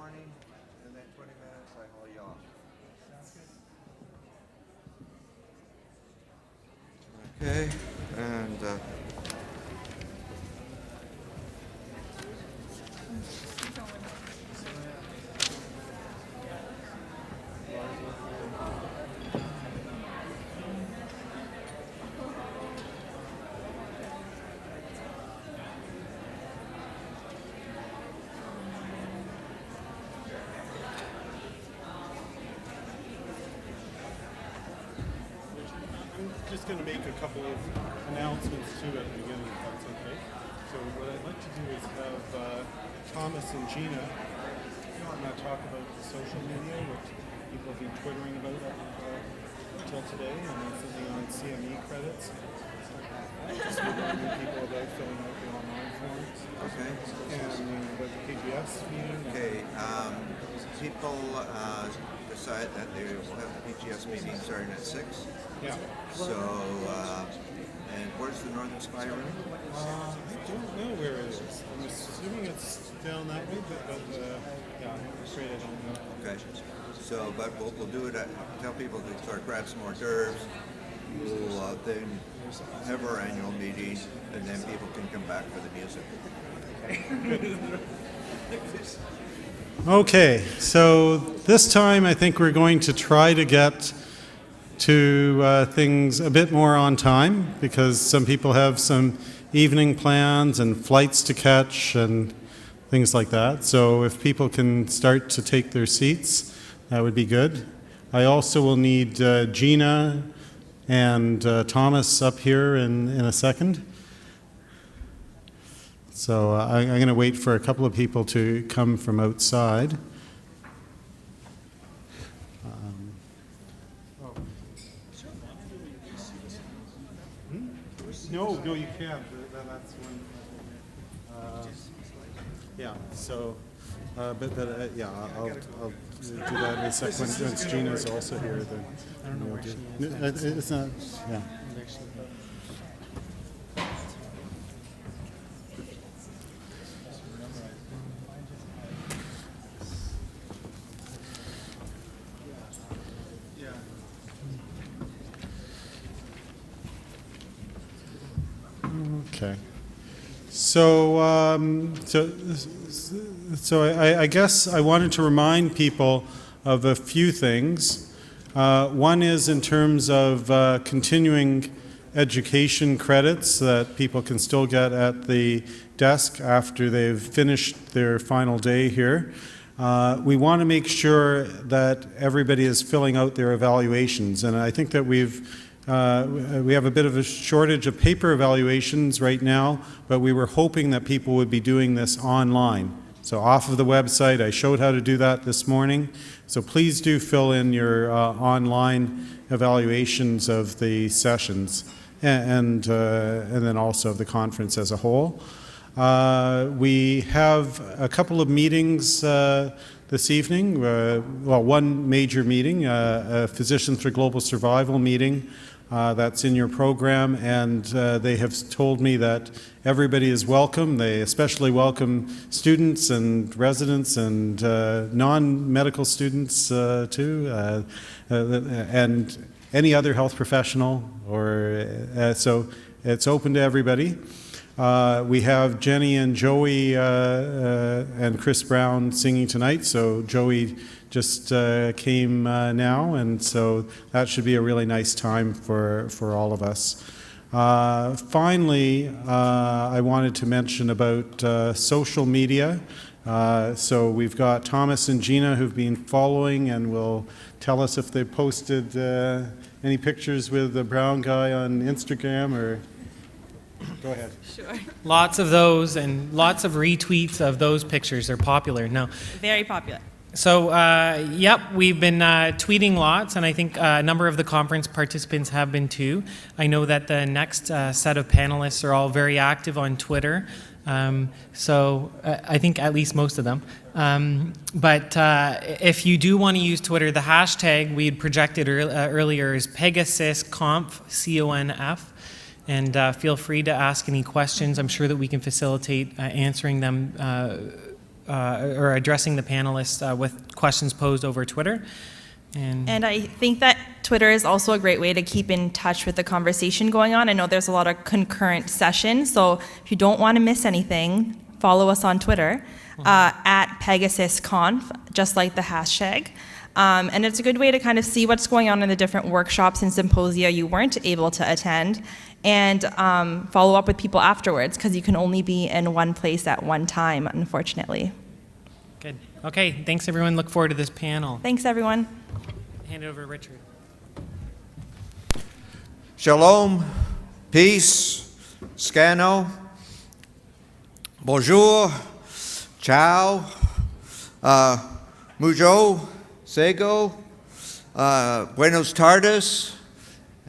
morning, and then 20 minutes I haul you off. Okay, and just going to make a couple of announcements too at the beginning, if that's okay. So what I'd like to do is have Thomas and Gina talk about the social media, what people have been twittering about until today, and then something on CME credits. Just reminding people about filling out the online forms. okay. And about the PGS meeting. Okay, people decide that they will have the PGS meeting starting at 6. Yeah. So, and where's the Northern Spy Room? I don't know where it is. I'm assuming it's down that way, but yeah, I'm afraid I don't know. Okay. So, but we'll do it at, tell people to sort of grab some hors d'oeuvres. We'll then have our annual meeting, and then people can come back for the music. Okay, so this time I think we're going to try to get to things a bit more on time, because some people have some evening plans and flights to catch and things like that. So if people can start to take their seats, that would be good. I also will need Gina and Thomas up here in a second. So I'm going to wait for a couple of people to come from outside. No, you can't. That's when. Yeah. So, yeah, I'll do that in a second. Once Gina's also here, then I don't know where she is. It's not. Yeah. Okay. So, I guess I wanted to remind people of a few things. One is in terms of continuing education credits that people can still get at the desk after they've finished their final day here. We want to make sure that everybody is filling out their evaluations, and I think that we have a bit of a shortage of paper evaluations right now, but we were hoping that people would be doing this online. So off of the website, I showed how to do that this morning. So please do fill in your online evaluations of the sessions and then also of the conference as a whole. We have a couple of meetings this evening. Well, one major meeting, a Physicians for Global Survival meeting. That's in your program, and they have told me that everybody is welcome. They especially welcome students and residents and non-medical students too, and any other health professional. So it's open to everybody. We have Jenny and Joey and Chris Brown singing tonight. So Joey just came now, and so that should be a really nice time for all of us. Finally, I wanted to mention about social media. So we've got Thomas and Gina who've been following and will tell us if they posted any pictures with the brown guy on Instagram or... Go ahead. Sure. Lots of those and lots of retweets of those pictures. They're popular. No. Very popular. So, yep, we've been tweeting lots, and I think a number of the conference participants have been too. I know that the next set of panelists are all very active on Twitter. So I think at least most of them. But if you do want to use Twitter, the hashtag we had projected earlier is PEGASUSConf, C-O-N-F. And feel free to ask any questions. I'm sure that we can facilitate answering them or addressing the panelists with questions posed over Twitter. And I think that Twitter is also a great way to keep in touch with the conversation going on. I know there's a lot of concurrent sessions, so if you don't want to miss anything, follow us on Twitter at PEGASUSConf, just like the hashtag. And it's a good way to kind of see what's going on in the different workshops and symposia you weren't able to attend, and follow up with people afterwards, because you can only be in one place at one time, unfortunately. Good. Okay, thanks everyone. Look forward to this panel. Thanks, everyone. Hand it over to Richard. Shalom, peace, scano, bonjour, ciao, mujo, sego, buenos tardes,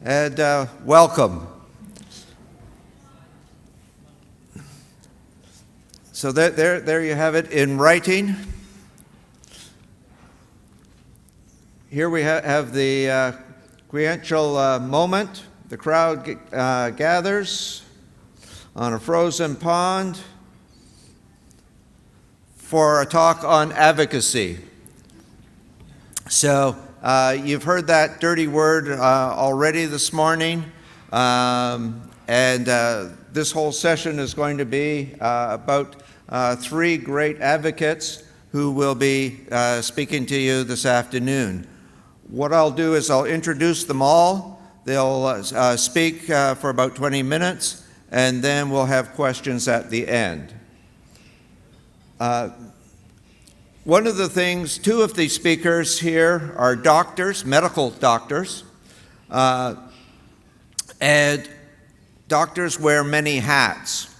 and welcome. So there you have it in writing. Here we have the quintessential moment. The crowd gathers on a frozen pond for a talk on advocacy. So you've heard that dirty word already this morning, and this whole session is going to be about three great advocates who will be speaking to you this afternoon. What I'll do is I'll introduce them all. They'll speak for about 20 minutes, and then we'll have questions at the end. One of the things, two of the speakers here are doctors, medical doctors, and doctors wear many hats,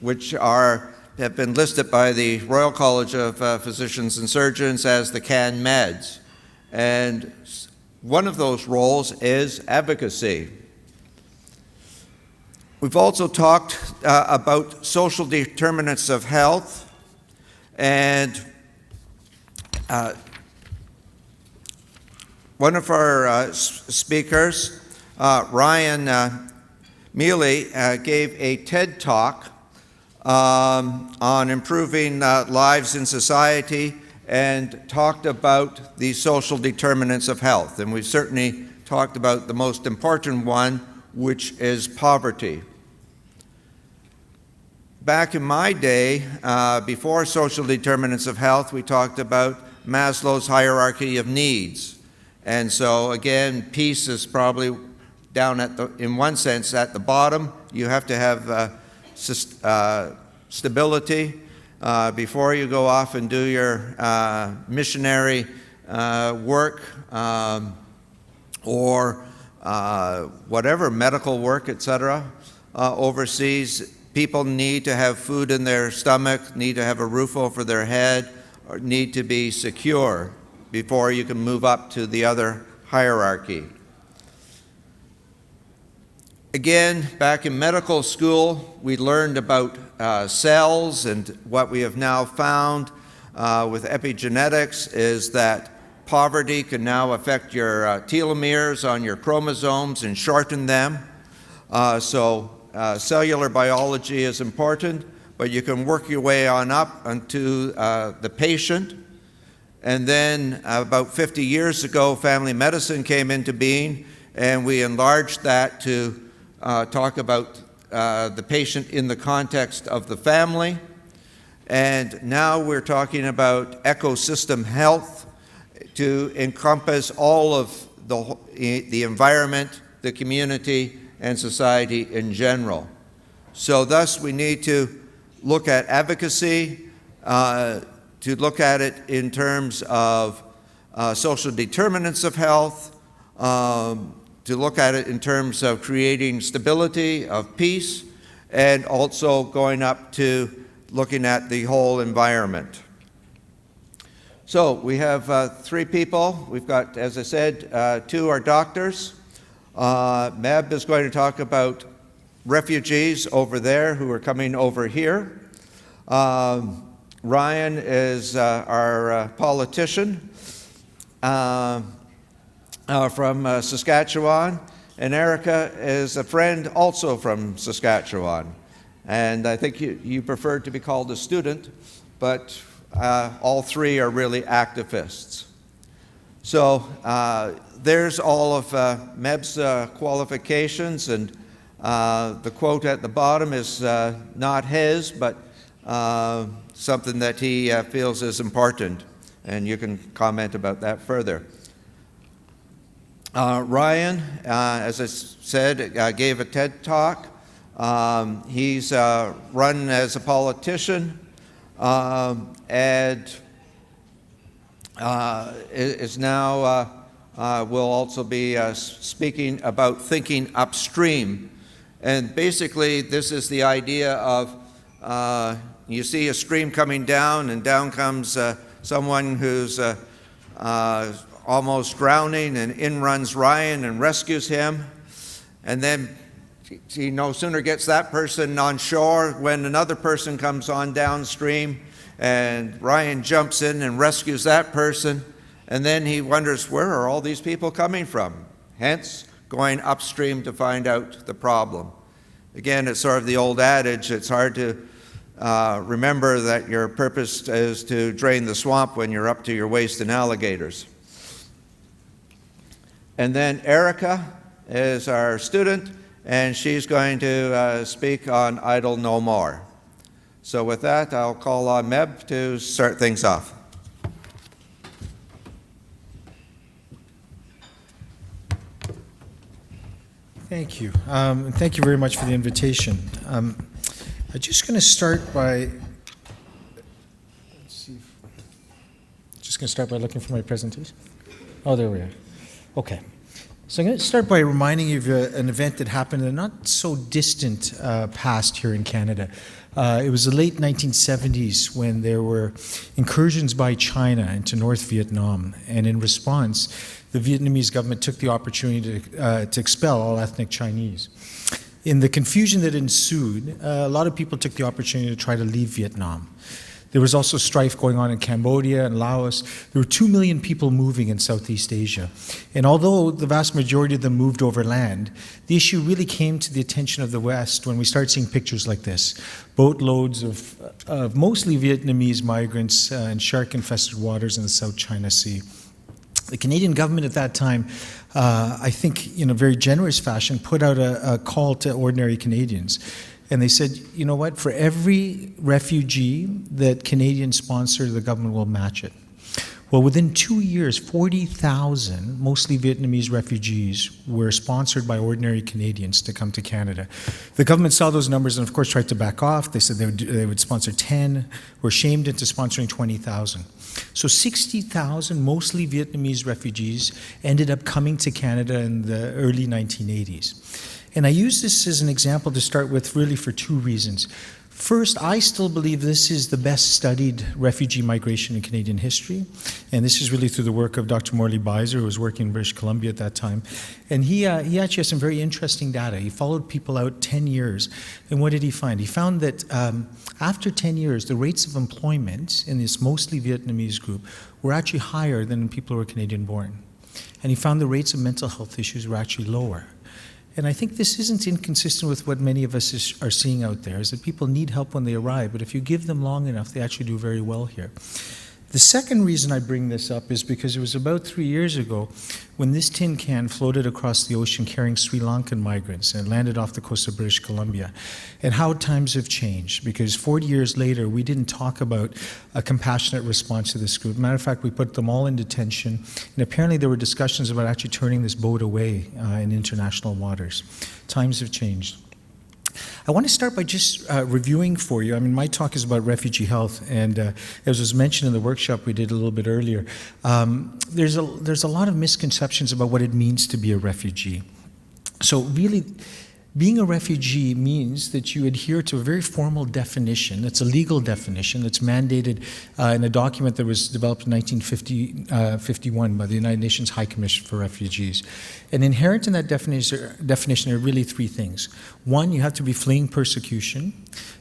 which have been listed by the Royal College of Physicians and Surgeons as the CAN-MEDs. And one of those roles is advocacy. We've also talked about social determinants of health, and one of our speakers, Ryan Meili, gave a TED Talk on improving lives in society, and talked about the social determinants of health. And we've certainly talked about the most important one, which is poverty. Back in my day, before social determinants of health, we talked about Maslow's hierarchy of needs. And so again, peace is probably down in one sense, at the bottom. You have to have stability before you go off and do your missionary work or whatever, medical work, etc. Overseas. People need to have food in their stomach, need to have a roof over their head, or need to be secure before you can move up to the other hierarchy. Again, back in medical school, we learned about cells, and what we have now found with epigenetics is that poverty can now affect your telomeres on your chromosomes and shorten them. Cellular biology is important, but you can work your way on up onto the patient. And then about 50 years ago, family medicine came into being, and we enlarged that to talk about the patient in the context of the family. And now we're talking about ecosystem health to encompass all of the environment, the community, and society in general. So thus we need to look at advocacy, to look at it in terms of social determinants of health, to look at it in terms of creating stability, of peace, and also going up to looking at the whole environment. So we have three people. We've got, as I said, two are doctors. Meb is going to talk about refugees over there who are coming over here. Ryan is our politician from Saskatchewan, and Erica is a friend also from Saskatchewan. And I think you prefer to be called a student, but all three are really activists. So there's all of Meb's qualifications, and the quote at the bottom is not his, but something that he feels is important, and you can comment about that further. Ryan, as I said, gave a TED Talk. He's run as a politician and is now will also be speaking about thinking upstream. And basically, this is the idea of you see a stream coming down, and down comes someone who's almost drowning, and in runs Ryan and rescues him. And then he no sooner gets that person on shore when another person comes on downstream, and Ryan jumps in and rescues that person. And then he wonders, where are all these people coming from? Hence, going upstream to find out the problem. Again, it's sort of the old adage, it's hard to remember that your purpose is to drain the swamp when you're up to your waist in alligators. And then Erica is our student, and she's going to speak on Idle No More. So with that, I'll call on Meb to start things off. Thank you. And thank you very much for the invitation. I'm just going to start by, looking for my presentation. Oh, there we are. Okay. So I'm going to start by reminding you of an event that happened in the not so distant past here in Canada. It was the late 1970s when there were incursions by China into North Vietnam, and in response, the Vietnamese government took the opportunity to expel all ethnic Chinese. In the confusion that ensued, a lot of people took the opportunity to try to leave Vietnam. There was also strife going on in Cambodia and Laos. There were 2 million people moving in Southeast Asia. And although the vast majority of them moved overland, the issue really came to the attention of the West when we started seeing pictures like this. Boatloads of mostly Vietnamese migrants in shark-infested waters in the South China Sea. The Canadian government at that time, I think in a very generous fashion, put out a call to ordinary Canadians. And they said, you know what, for every refugee that Canadians sponsor, the government will match it. Well, within 2 years, 40,000, mostly Vietnamese refugees, were sponsored by ordinary Canadians to come to Canada. The government saw those numbers and, of course, tried to back off. They said they would sponsor 10, were shamed into sponsoring 20,000. So 60,000, mostly Vietnamese refugees, ended up coming to Canada in the early 1980s. And I use this as an example to start with really for two reasons. First, I still believe this is the best studied refugee migration in Canadian history. And this is really through the work of Dr. Morley Beiser, who was working in British Columbia at that time. And he actually has some very interesting data. He followed people out 10 years. And what did he find? He found that after 10 years, the rates of employment in this mostly Vietnamese group were actually higher than in people who were Canadian born. And he found the rates of mental health issues were actually lower. And I think this isn't inconsistent with what many of us are seeing out there, is that people need help when they arrive, but if you give them long enough, they actually do very well here. The second reason I bring this up is because it was about 3 years ago when this tin can floated across the ocean carrying Sri Lankan migrants and landed off the coast of British Columbia, and how times have changed, because 40 years later, we didn't talk about a compassionate response to this group. Matter of fact, we put them all in detention, and apparently there were discussions about actually turning this boat away in international waters. Times have changed. I want to start by just reviewing for you. I mean, my talk is about refugee health, and as was mentioned in the workshop we did a little bit earlier, there's a lot of misconceptions about what it means to be a refugee. So really, being a refugee means that you adhere to a very formal definition. It's a legal definition that's mandated in a document that was developed in 1951 by the United Nations High Commission for Refugees. And inherent in that definition are really three things. One, you have to be fleeing persecution.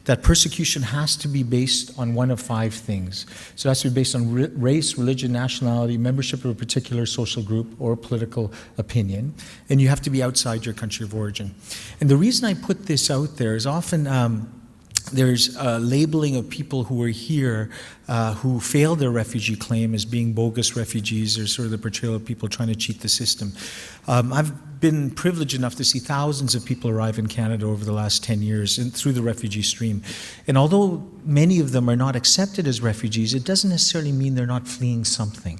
That persecution has to be based on one of five things. So it has to be based on race, religion, nationality, membership of a particular social group or political opinion. And you have to be outside your country of origin. And the reason I put this out there is often there's labeling of people who are here who fail their refugee claim as being bogus refugees, or sort of the portrayal of people trying to cheat the system. I've been privileged enough to see thousands of people arrive in Canada over the last 10 years through the refugee stream. And although many of them are not accepted as refugees, it doesn't necessarily mean they're not fleeing something.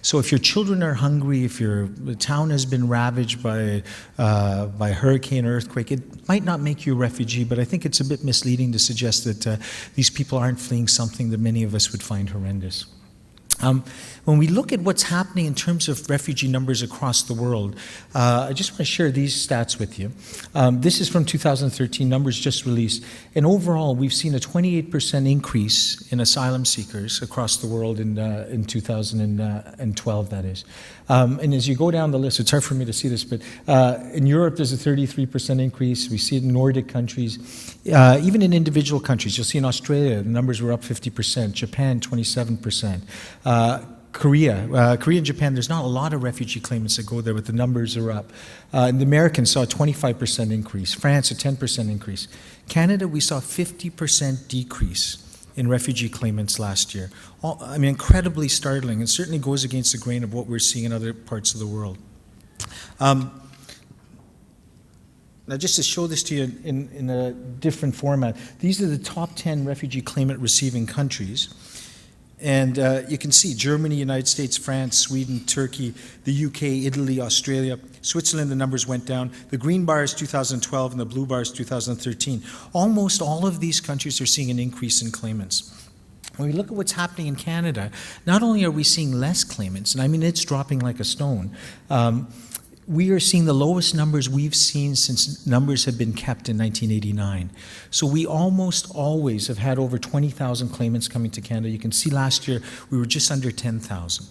So if your children are hungry, if your town has been ravaged by hurricane or earthquake, it might not make you a refugee, but I think it's a bit misleading to suggest that these people aren't fleeing something that many of us would find horrendous. When we look at what's happening in terms of refugee numbers across the world, I just want to share these stats with you. This is from 2013, numbers just released. And overall, we've seen a 28% increase in asylum seekers across the world in 2012, that is. And as you go down the list, it's hard for me to see this, but in Europe, there's a 33% increase. We see it in Nordic countries. Even in individual countries, you'll see in Australia, the numbers were up 50%, Japan, 27%. Korea and Japan, there's not a lot of refugee claimants that go there, but the numbers are up. And the Americans saw a 25% increase. France, a 10% increase. Canada, we saw a 50% decrease in refugee claimants last year. I mean, incredibly startling, and certainly goes against the grain of what we're seeing in other parts of the world. Now, just to show this to you in a different format, these are the top 10 refugee claimant receiving countries. And you can see Germany, United States, France, Sweden, Turkey, the UK, Italy, Australia, Switzerland, the numbers went down. The green bar is 2012 and the blue bar is 2013. Almost all of these countries are seeing an increase in claimants. When we look at what's happening in Canada, not only are we seeing less claimants, and I mean it's dropping like a stone, we are seeing the lowest numbers we've seen since numbers have been kept in 1989. So we almost always have had over 20,000 claimants coming to Canada. You can see last year we were just under 10,000.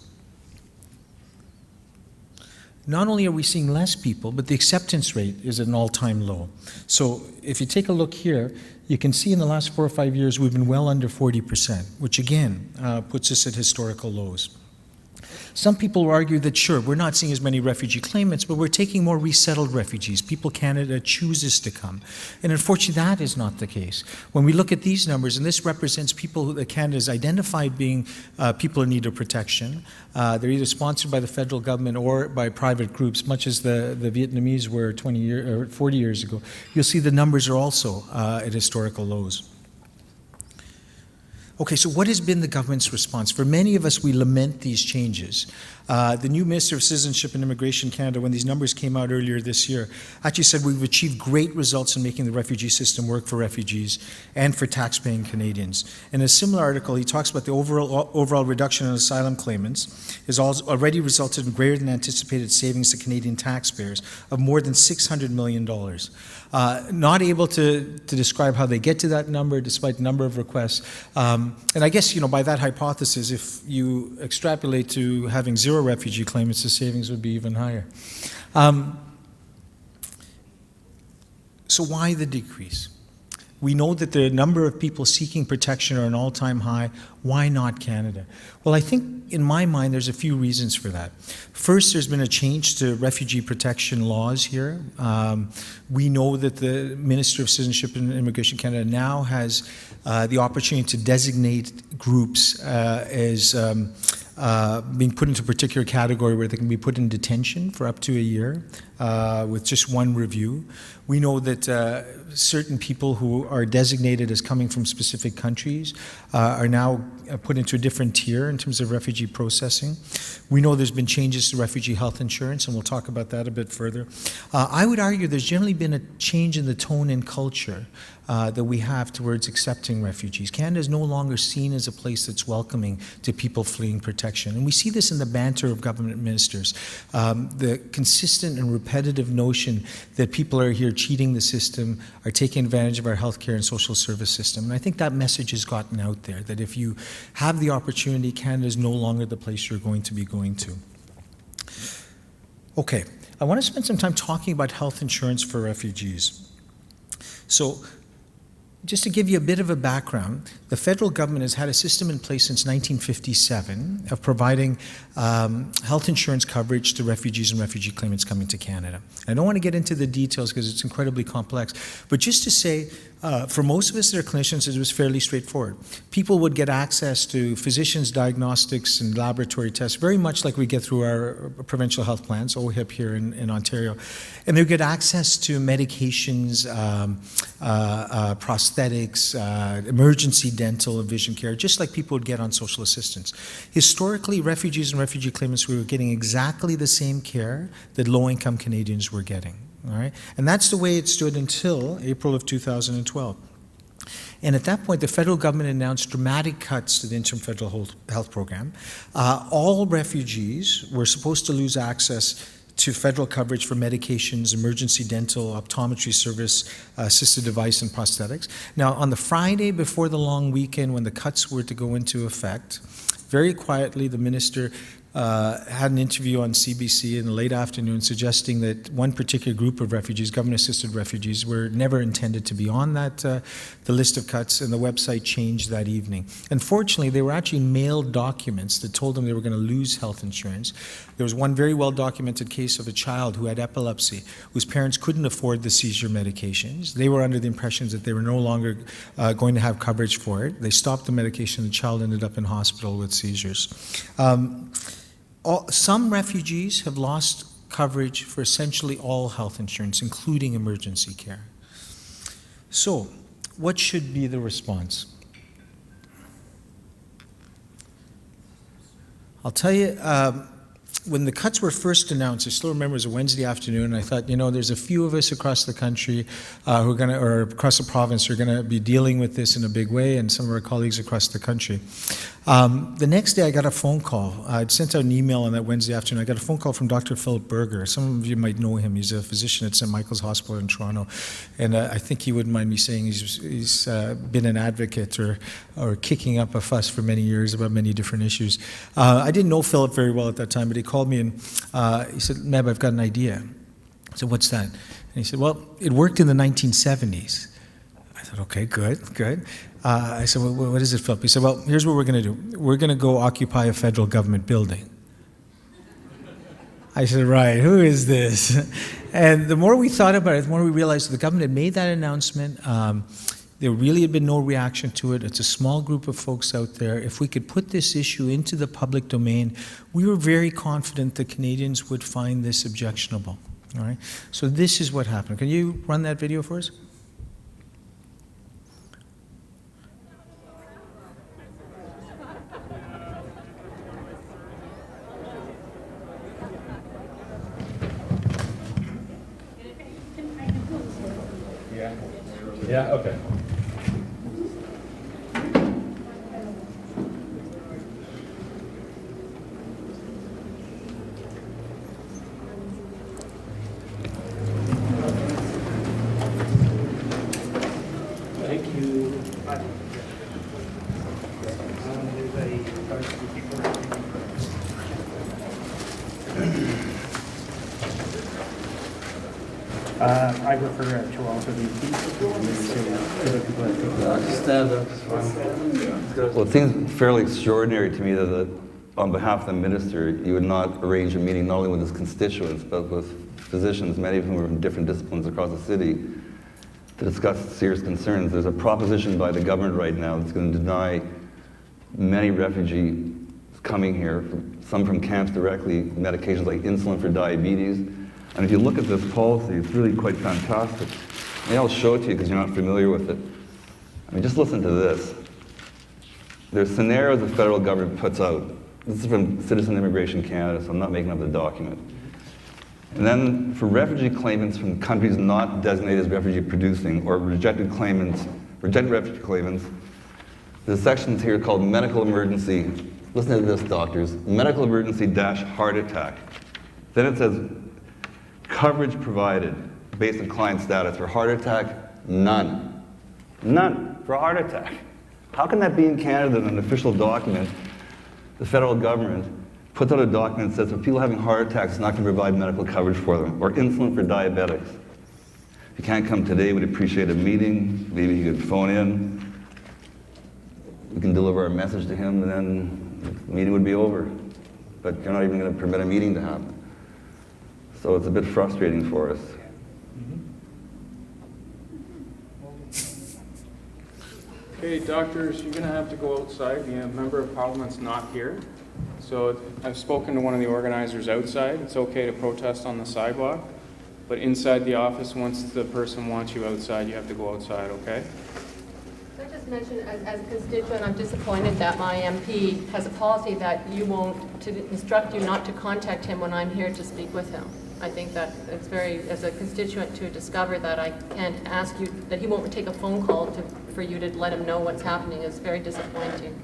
Not only are we seeing less people, but the acceptance rate is at an all-time low. So if you take a look here, you can see in the last 4 or 5 years we've been well under 40%, which again puts us at historical lows. Some people will argue that, sure, we're not seeing as many refugee claimants, but we're taking more resettled refugees, people Canada chooses to come. And unfortunately, that is not the case. When we look at these numbers, and this represents people that Canada has identified being people in need of protection, they're either sponsored by the federal government or by private groups, much as the Vietnamese were 40 years ago. You'll see the numbers are also at historical lows. Okay, so what has been the government's response? For many of us, we lament these changes. The new Minister of Citizenship and Immigration Canada, when these numbers came out earlier this year, actually said we've achieved great results in making the refugee system work for refugees and for tax-paying Canadians. In a similar article, he talks about the overall reduction in asylum claimants has already resulted in greater than anticipated savings to Canadian taxpayers of more than $600 million. Not able to describe how they get to that number despite the number of requests. And I guess, by that hypothesis, if you extrapolate to having 0 refugee claimants, the savings would be even higher. So why the decrease? We know that the number of people seeking protection are an all-time high. Why not Canada? Well, I think in my mind there's a few reasons for that. First, there's been a change to refugee protection laws here. We know that the Minister of Citizenship and Immigration Canada now has the opportunity to designate groups as being put into a particular category where they can be put in detention for up to a year with just one review. We know that certain people who are designated as coming from specific countries are now put into a different tier in terms of refugee processing. We know there's been changes to refugee health insurance, and we'll talk about that a bit further. I would argue there's generally been a change in the tone and culture that we have towards accepting refugees. Canada is no longer seen as a place that's welcoming to people fleeing protection. And we see this in the banter of government ministers. The consistent and repetitive notion that people are here cheating the system, are taking advantage of our healthcare and social service system. And I think that message has gotten out there, that if you have the opportunity, Canada is no longer the place you're going to be going to. Okay, I want to spend some time talking about health insurance for refugees. So, just to give you a bit of a background, the federal government has had a system in place since 1957 of providing health insurance coverage to refugees and refugee claimants coming to Canada. I don't want to get into the details because it's incredibly complex, but just to say For most of us that are clinicians, it was fairly straightforward. People would get access to physicians' diagnostics and laboratory tests, very much like we get through our provincial health plans, OHIP here in Ontario. And they would get access to medications, prosthetics, emergency dental and vision care, just like people would get on social assistance. Historically, refugees and refugee claimants were getting exactly the same care that low-income Canadians were getting. All right? And that's the way it stood until April of 2012. And at that point, the federal government announced dramatic cuts to the interim federal health program. All refugees were supposed to lose access to federal coverage for medications, emergency dental, optometry service, assisted device, and prosthetics. Now, on the Friday before the long weekend when the cuts were to go into effect, very quietly, the minister had an interview on CBC in the late afternoon suggesting that one particular group of refugees, government-assisted refugees, were never intended to be on that the list of cuts, and the website changed that evening. Unfortunately, they were actually mailed documents that told them they were going to lose health insurance. There was one very well-documented case of a child who had epilepsy, whose parents couldn't afford the seizure medications. They were under the impression that they were no longer going to have coverage for it. They stopped the medication. The child ended up in hospital with seizures. Some refugees have lost coverage for essentially all health insurance, including emergency care. So, what should be the response? I'll tell you, when the cuts were first announced, I still remember it was a Wednesday afternoon, and I thought, there's a few of us across the country or across the province who are going to be dealing with this in a big way, and some of our colleagues across the country. The next day I got a phone call. I'd sent out an email on that Wednesday afternoon. I got a phone call from Dr. Philip Berger. Some of you might know him. He's a physician at St. Michael's Hospital in Toronto. And I think he wouldn't mind me saying he's been an advocate or kicking up a fuss for many years about many different issues. I didn't know Philip very well at that time, but he called me and he said, Meb, I've got an idea. I said, what's that? And he said, well, it worked in the 1970s. I said, okay, good. I said, well, what is it, Philip? He said, well, here's what we're going to do. We're going to go occupy a federal government building. I said, right, who is this? And the more we thought about it, the more we realized the government had made that announcement. There really had been no reaction to it. It's a small group of folks out there. If we could put this issue into the public domain, we were very confident that Canadians would find this objectionable. All right? So this is what happened. Can you run that video for us? Yeah, okay. Thank you. I prefer to also be to the people that take Stand up. Well, it seems fairly extraordinary to me that on behalf of the minister, you would not arrange a meeting not only with his constituents, but with physicians, many of whom are from different disciplines across the city, to discuss serious concerns. There's a proposition by the government right now that's going to deny many refugees coming here, some from camps directly, medications like insulin for diabetes. And if you look at this policy, it's really quite fantastic. Maybe I'll show it to you because you're not familiar with it. I mean, just listen to this. There's scenarios the federal government puts out. This is from Citizen Immigration Canada, so I'm not making up the document. And then for refugee claimants from countries not designated as refugee producing or rejected refugee claimants, there's sections here called medical emergency. Listen to this, doctors. Medical emergency dash heart attack. Then it says coverage provided based on client status. For heart attack, none. None for a heart attack. How can that be in Canada in an official document? The federal government puts out a document that says for people having heart attacks, it's not going to provide medical coverage for them, or insulin for diabetics. If you can't come today, we'd appreciate a meeting. Maybe you could phone in. We can deliver our message to him, and then the meeting would be over. But you're not even going to permit a meeting to happen. So it's a bit frustrating for us. Okay, doctors, you're gonna have to go outside. The member of parliament's not here. So I've spoken to one of the organizers outside. It's okay to protest on the sidewalk, but inside the office, once the person wants you outside, you have to go outside, okay? I just mentioned, as a constituent, I'm disappointed that my MP has a policy that you won't, to instruct you not to contact him when I'm here to speak with him. I think that it's very, as a constituent, to discover that I can't ask you, that he won't take a phone call for you to let him know what's happening is very disappointing.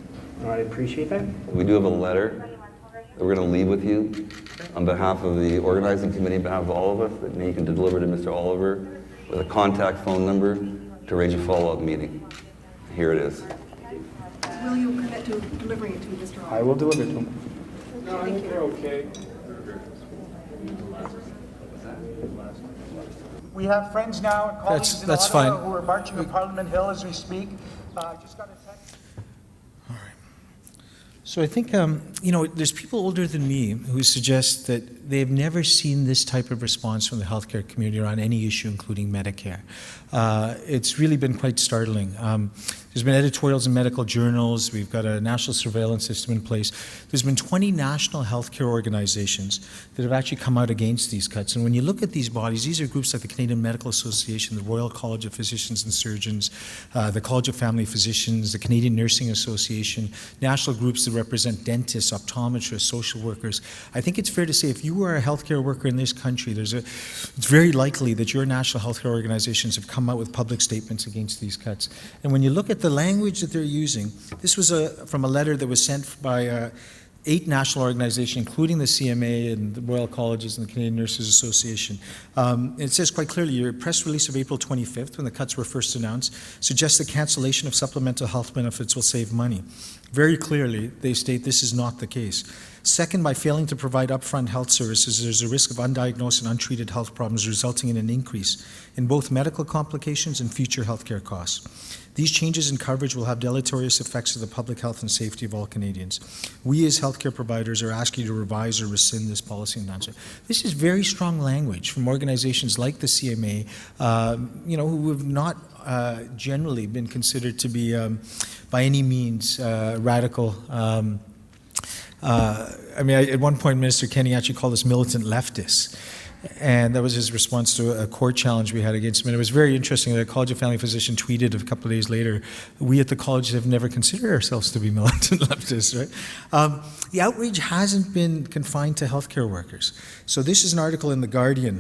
I appreciate that. We do have a letter that we're going to leave with you on behalf of the organizing committee, on behalf of all of us, that you can deliver to Mr. Oliver with a contact phone number to arrange a follow-up meeting. Here it is. Will you commit to delivering it to Mr. Oliver? I will deliver it to him. No, I think you're okay. We have friends now and colleagues in That's Ottawa fine. who are marching on Parliament Hill as we speak. Just got a text. So I think, there's people older than me who suggest that they've never seen this type of response from the healthcare community around any issue, including Medicare. It's really been quite startling. There's been editorials in medical journals. We've got a national surveillance system in place. There's been 20 national healthcare organizations that have actually come out against these cuts. And when you look at these bodies, these are groups like the Canadian Medical Association, the Royal College of Physicians and Surgeons, the College of Family Physicians, the Canadian Nursing Association, national groups that represent dentists, optometrists, social workers. I think it's fair to say if you are a healthcare worker in this country, it's very likely that your national healthcare organizations have come out with public statements against these cuts. And when you look at the language that they're using, this was from a letter that was sent by 8 national organizations, including the CMA and the Royal Colleges and the Canadian Nurses Association. It says quite clearly, your press release of April 25th, when the cuts were first announced, suggests the cancellation of supplemental health benefits will save money. Very clearly, they state this is not the case. Second, by failing to provide upfront health services, there's a risk of undiagnosed and untreated health problems resulting in an increase in both medical complications and future healthcare costs. These changes in coverage will have deleterious effects to the public health and safety of all Canadians. We as healthcare providers are asking you to revise or rescind this policy announcement. This is very strong language from organizations like the CMA, who have not generally been considered to be, by any means, radical. At one point, Minister Kenney actually called us militant leftists. And that was his response to a court challenge we had against him. And it was very interesting. The College of Family Physicians tweeted a couple of days later, we at the college have never considered ourselves to be militant leftists, right? The outrage hasn't been confined to healthcare workers. So this is an article in The Guardian,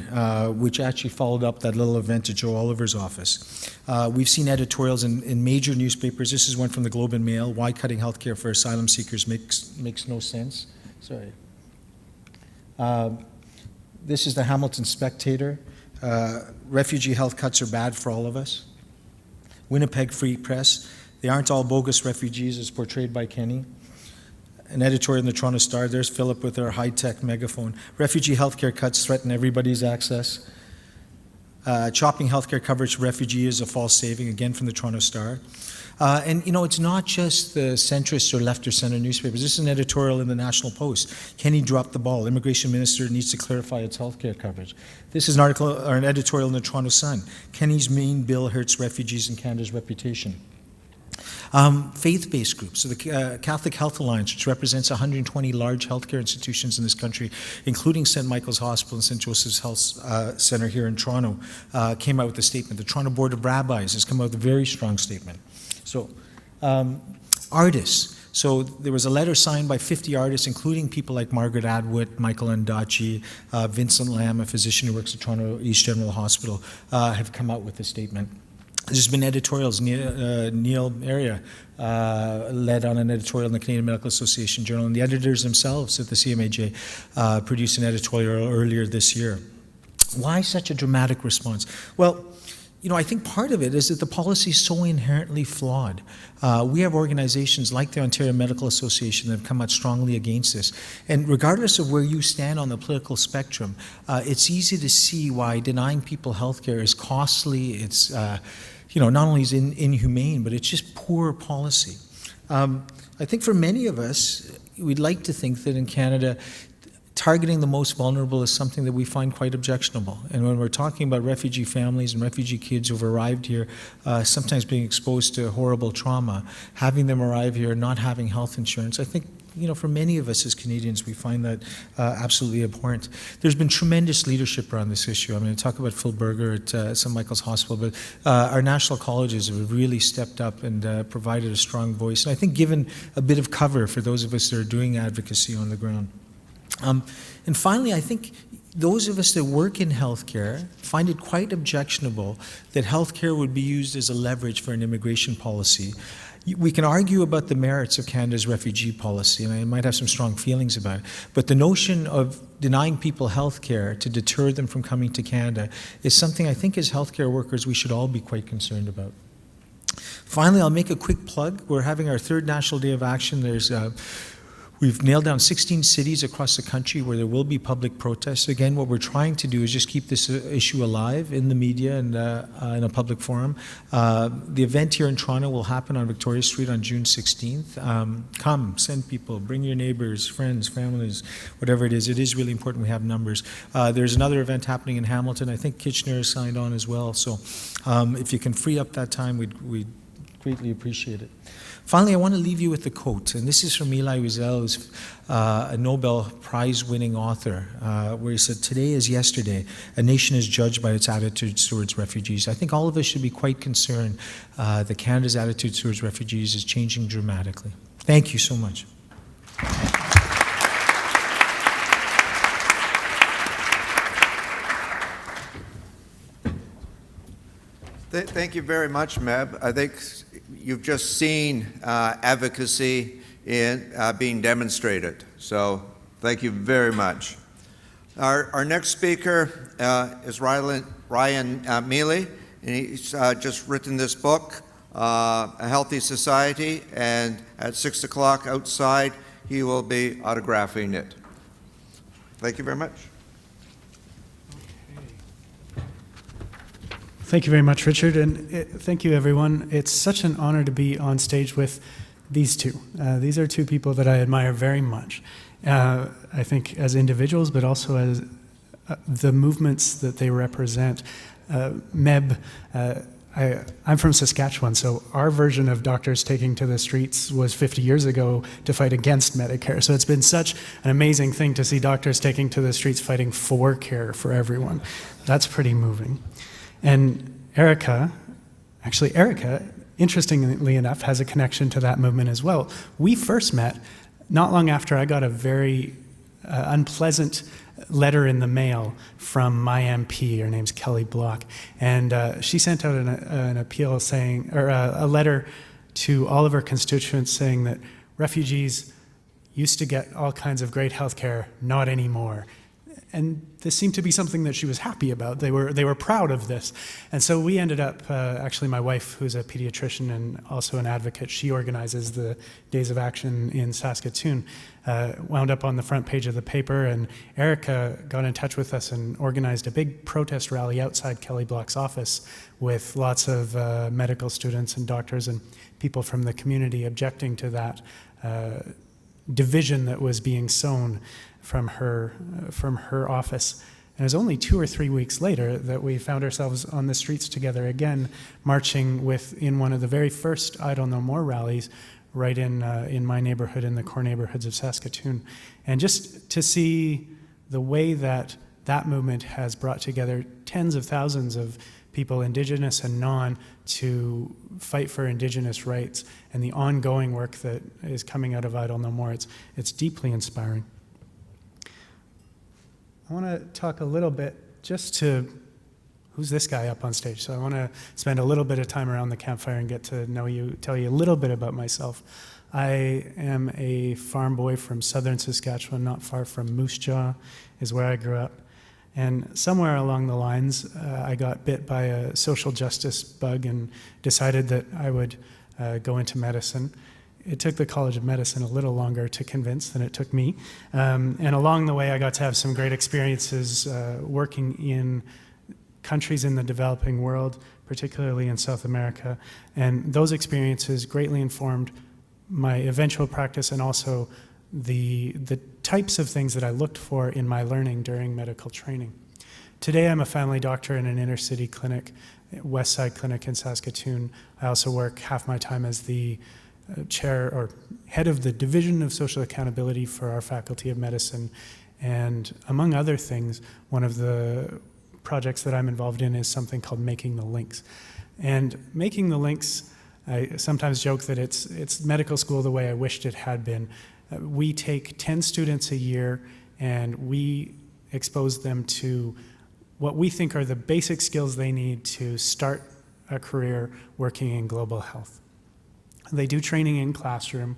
which actually followed up that little event at Joe Oliver's office. We've seen editorials in major newspapers. This is one from the Globe and Mail, why cutting healthcare for asylum seekers makes no sense. Sorry. This is the Hamilton Spectator. Refugee health cuts are bad for all of us. Winnipeg Free Press. They aren't all bogus refugees as portrayed by Kenny. An editorial in the Toronto Star. There's Philip with our high-tech megaphone. Refugee healthcare cuts threaten everybody's access. Chopping healthcare coverage for refugees is a false saving, again from the Toronto Star. It's not just the centrist or left or center newspapers. This is an editorial in the National Post. Kenny dropped the ball. Immigration minister needs to clarify its healthcare coverage. This is an article or an editorial in the Toronto Sun. Kenny's main bill hurts refugees and Canada's reputation. Faith-based groups, so the Catholic Health Alliance, which represents 120 large healthcare institutions in this country, including St. Michael's Hospital and St. Joseph's Health Centre here in Toronto, came out with a statement. The Toronto Board of Rabbis has come out with a very strong statement. So, artists. So there was a letter signed by 50 artists, including people like Margaret Atwood, Michael Ondaatje, Vincent Lam, a physician who works at Toronto East General Hospital, have come out with a statement. There's been editorials. Neil Area led on an editorial in the Canadian Medical Association Journal, and the editors themselves at the CMAJ produced an editorial earlier this year. Why such a dramatic response? Well, I think part of it is that the policy is so inherently flawed. We have organizations like the Ontario Medical Association that have come out strongly against this. And regardless of where you stand on the political spectrum, it's easy to see why denying people health care is costly. It's, not only is it inhumane, but it's just poor policy. I think for many of us, we'd like to think that in Canada, targeting the most vulnerable is something that we find quite objectionable. And when we're talking about refugee families and refugee kids who've arrived here, sometimes being exposed to horrible trauma, having them arrive here not having health insurance, I think, for many of us as Canadians, we find that absolutely abhorrent. There's been tremendous leadership around this issue. I mean, I talk about Phil Berger at St. Michael's Hospital, but our national colleges have really stepped up and provided a strong voice, and I think given a bit of cover for those of us that are doing advocacy on the ground. And finally, I think those of us that work in healthcare find it quite objectionable that healthcare would be used as a leverage for an immigration policy. We can argue about the merits of Canada's refugee policy, and I might have some strong feelings about it, but the notion of denying people healthcare to deter them from coming to Canada is something I think as healthcare workers we should all be quite concerned about. Finally, I'll make a quick plug. We're having our third National Day of Action. We've nailed down 16 cities across the country where there will be public protests. Again, what we're trying to do is just keep this issue alive in the media and in a public forum. The event here in Toronto will happen on Victoria Street on June 16th. Come, send people, bring your neighbors, friends, families, whatever it is. It is really important we have numbers. There's another event happening in Hamilton. I think Kitchener is signed on as well. So if you can free up that time, we'd greatly appreciate it. Finally, I want to leave you with a quote, and this is from Meili, who's a Nobel Prize-winning author, where he said, "Today as yesterday, a nation is judged by its attitudes towards refugees." I think all of us should be quite concerned that Canada's attitude towards refugees is changing dramatically. Thank you so much. Thank you very much, Meb. I think you've just seen advocacy being demonstrated. So thank you very much. Our next speaker is Ryan Meili, and he's just written this book, A Healthy Society, and at 6 o'clock outside, he will be autographing it. Thank you very much. Thank you very much, Richard, and thank you, everyone. It's such an honor to be on stage with these two. These are two people that I admire very much, I think as individuals, but also as the movements that they represent. Meb, I'm from Saskatchewan, so our version of doctors taking to the streets was 50 years ago to fight against Medicare. So it's been such an amazing thing to see doctors taking to the streets fighting for care for everyone. That's pretty moving. And Erica, interestingly enough, has a connection to that movement as well. We first met not long after I got a very unpleasant letter in the mail from my MP. Her name's Kelly Block. And she sent out an appeal saying, or a letter to all of her constituents saying that refugees used to get all kinds of great health care, not anymore. And this seemed to be something that she was happy about. They were proud of this. And so we ended up, actually my wife, who's a pediatrician and also an advocate, she organizes the Days of Action in Saskatoon, wound up on the front page of the paper, and Erica got in touch with us and organized a big protest rally outside Kelly Block's office with lots of medical students and doctors and people from the community objecting to that division that was being sown from her office. And it was only 2 or 3 weeks later that we found ourselves on the streets together again, marching in one of the very first Idle No More rallies right in my neighborhood, in the core neighborhoods of Saskatoon. And just to see the way that that movement has brought together tens of thousands of people, Indigenous and non, to fight for Indigenous rights, and the ongoing work that is coming out of Idle No More, it's deeply inspiring. I want to talk a little bit just to who's this guy up on stage. So I want to spend a little bit of time around the campfire and get to know you, tell you a little bit about myself. I am a farm boy from southern Saskatchewan, not far from Moose Jaw is where I grew up. And somewhere along the lines, I got bit by a social justice bug and decided that I would go into medicine. It took the College of Medicine a little longer to convince than it took me. And along the way, I got to have some great experiences working in countries in the developing world, particularly in South America. And those experiences greatly informed my eventual practice and also the types of things that I looked for in my learning during medical training. Today I'm a family doctor in an inner city clinic, West Side Clinic in Saskatoon. I also work half my time as the chair or head of the Division of Social Accountability for our Faculty of Medicine. And among other things, one of the projects that I'm involved in is something called Making the Links. And Making the Links, I sometimes joke that it's medical school the way I wished it had been. We take 10 students a year and we expose them to what we think are the basic skills they need to start a career working in global health. They do training in classroom,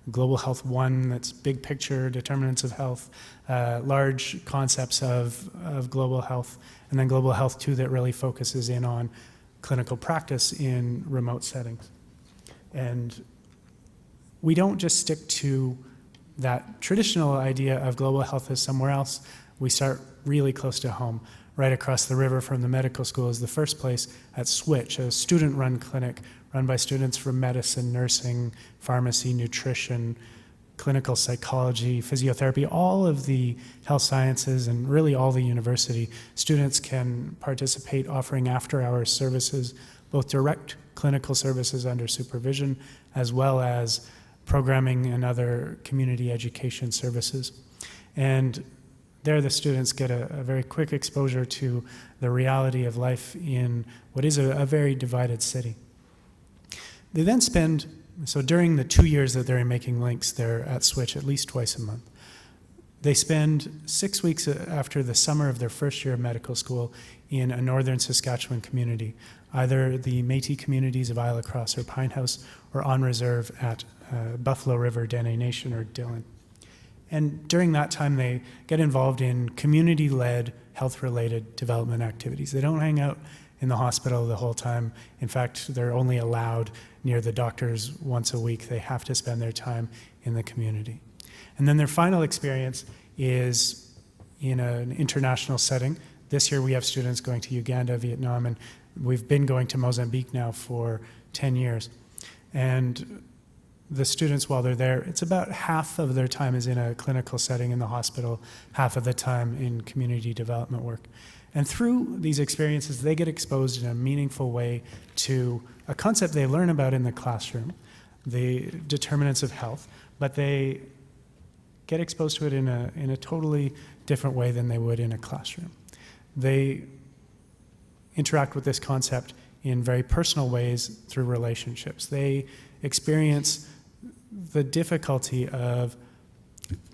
Global Health 1, that's big picture, determinants of health, large concepts of global health, and then Global Health 2 that really focuses in on clinical practice in remote settings. And we don't just stick to that traditional idea of global health as somewhere else. We start really close to home. Right across the river from the medical school is the first place at Switch, a student-run clinic run by students from medicine, nursing, pharmacy, nutrition, clinical psychology, physiotherapy, all of the health sciences, and really all the university. Students can participate offering after-hours services, both direct clinical services under supervision, as well as programming and other community education services. And there the students get a very quick exposure to the reality of life in what is a very divided city. They then spend, so during the 2 years that they're Making Links, they're at Switch at least twice a month. They spend 6 weeks after the summer of their first year of medical school in a northern Saskatchewan community, either the Métis communities of Isle Cross or Pine House, or on reserve at Buffalo River, Dene Nation, or Dillon. And during that time, they get involved in community-led, health-related development activities. They don't hang out in the hospital the whole time. In fact, they're only allowed near the doctors once a week. They have to spend their time in the community. And then their final experience is in an international setting. This year we have students going to Uganda, Vietnam, and we've been going to Mozambique now for 10 years. And the students, while they're there, it's about half of their time is in a clinical setting in the hospital, half of the time in community development work. And through these experiences, they get exposed in a meaningful way to a concept they learn about in the classroom, the determinants of health, but they get exposed to it in a totally different way than they would in a classroom. They interact with this concept in very personal ways through relationships. They experience the difficulty of,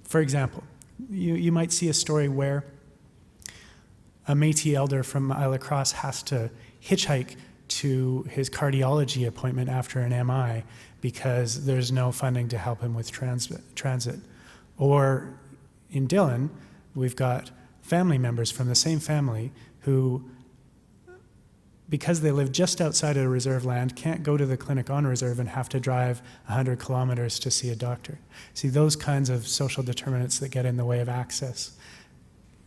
for example, you might see a story where a Métis elder from Isle Cross has to hitchhike to his cardiology appointment after an MI because there's no funding to help him with transit. Or in Dillon, we've got family members from the same family who, because they live just outside of reserve land, can't go to the clinic on reserve and have to drive 100 kilometers to see a doctor. See, those kinds of social determinants that get in the way of access.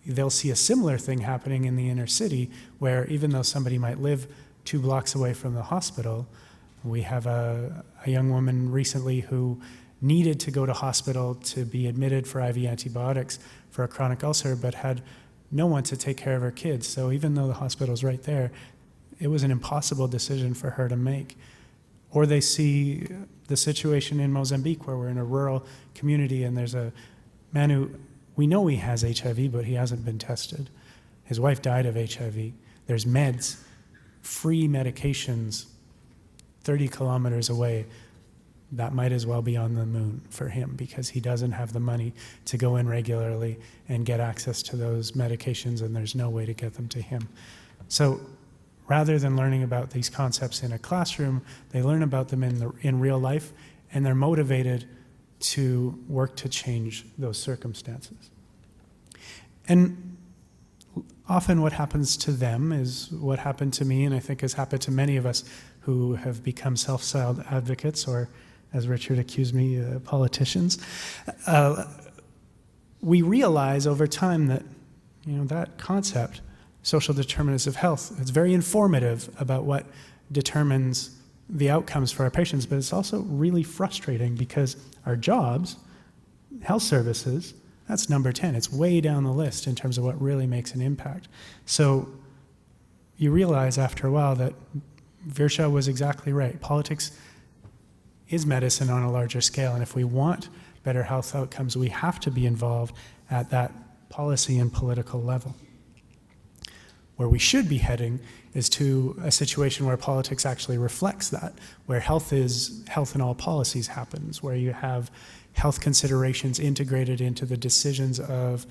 They'll see a similar thing happening in the inner city where even though somebody might live 2 blocks away from the hospital, we have a young woman recently who needed to go to hospital to be admitted for IV antibiotics for a chronic ulcer, but had no one to take care of her kids. So even though the hospital's right there, it was an impossible decision for her to make. Or they see the situation in Mozambique where we're in a rural community and there's a man who, we know he has HIV, but he hasn't been tested. His wife died of HIV. There's meds, free medications 30 kilometers away that might as well be on the moon for him because he doesn't have the money to go in regularly and get access to those medications, and there's no way to get them to him. So rather than learning about these concepts in a classroom, they learn about them in real life, and they're motivated to work to change those circumstances. And often what happens to them is what happened to me, and I think has happened to many of us who have become self-styled advocates, or as Richard accused me, politicians. We realize over time that, that concept, social determinants of health, it's very informative about what determines the outcomes for our patients, but it's also really frustrating because our jobs health services, that's number 10. It's way down the list in terms of what really makes an impact. So you realize after a while that Virsha was exactly right. Politics is medicine on a larger scale, and if we want better health outcomes, we have to be involved at that policy and political level. Where we should be heading is to a situation where politics actually reflects that, where health in all policies happens, where you have health considerations integrated into the decisions of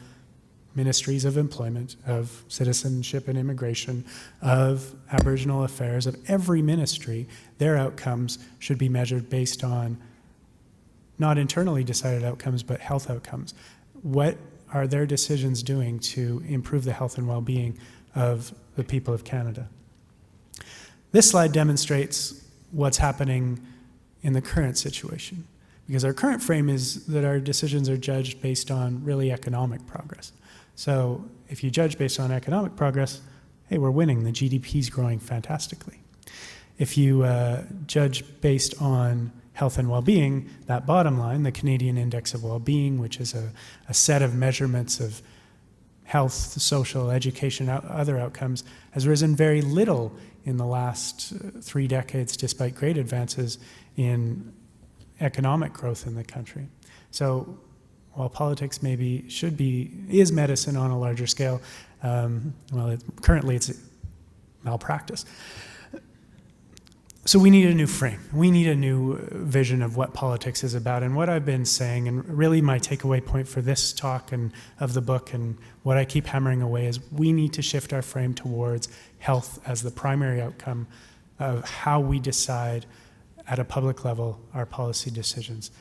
ministries of employment, of citizenship and immigration, of Aboriginal affairs, of every ministry. Their outcomes should be measured based on not internally decided outcomes, but health outcomes. What are their decisions doing to improve the health and well-being of the people of Canada? This slide demonstrates what's happening in the current situation, because our current frame is that our decisions are judged based on really economic progress. So if you judge based on economic progress, hey, we're winning. The GDP is growing fantastically. If you judge based on health and well-being, that bottom line, the Canadian Index of Well-being, which is a set of measurements of health, social, education, other outcomes, has risen very little in the last 3 decades, despite great advances in economic growth in the country. So while politics maybe is medicine on a larger scale, currently it's malpractice. So we need a new frame. We need a new vision of what politics is about. And what I've been saying, and really my takeaway point for this talk and of the book and what I keep hammering away, is we need to shift our frame towards health as the primary outcome of how we decide at a public level our policy decisions.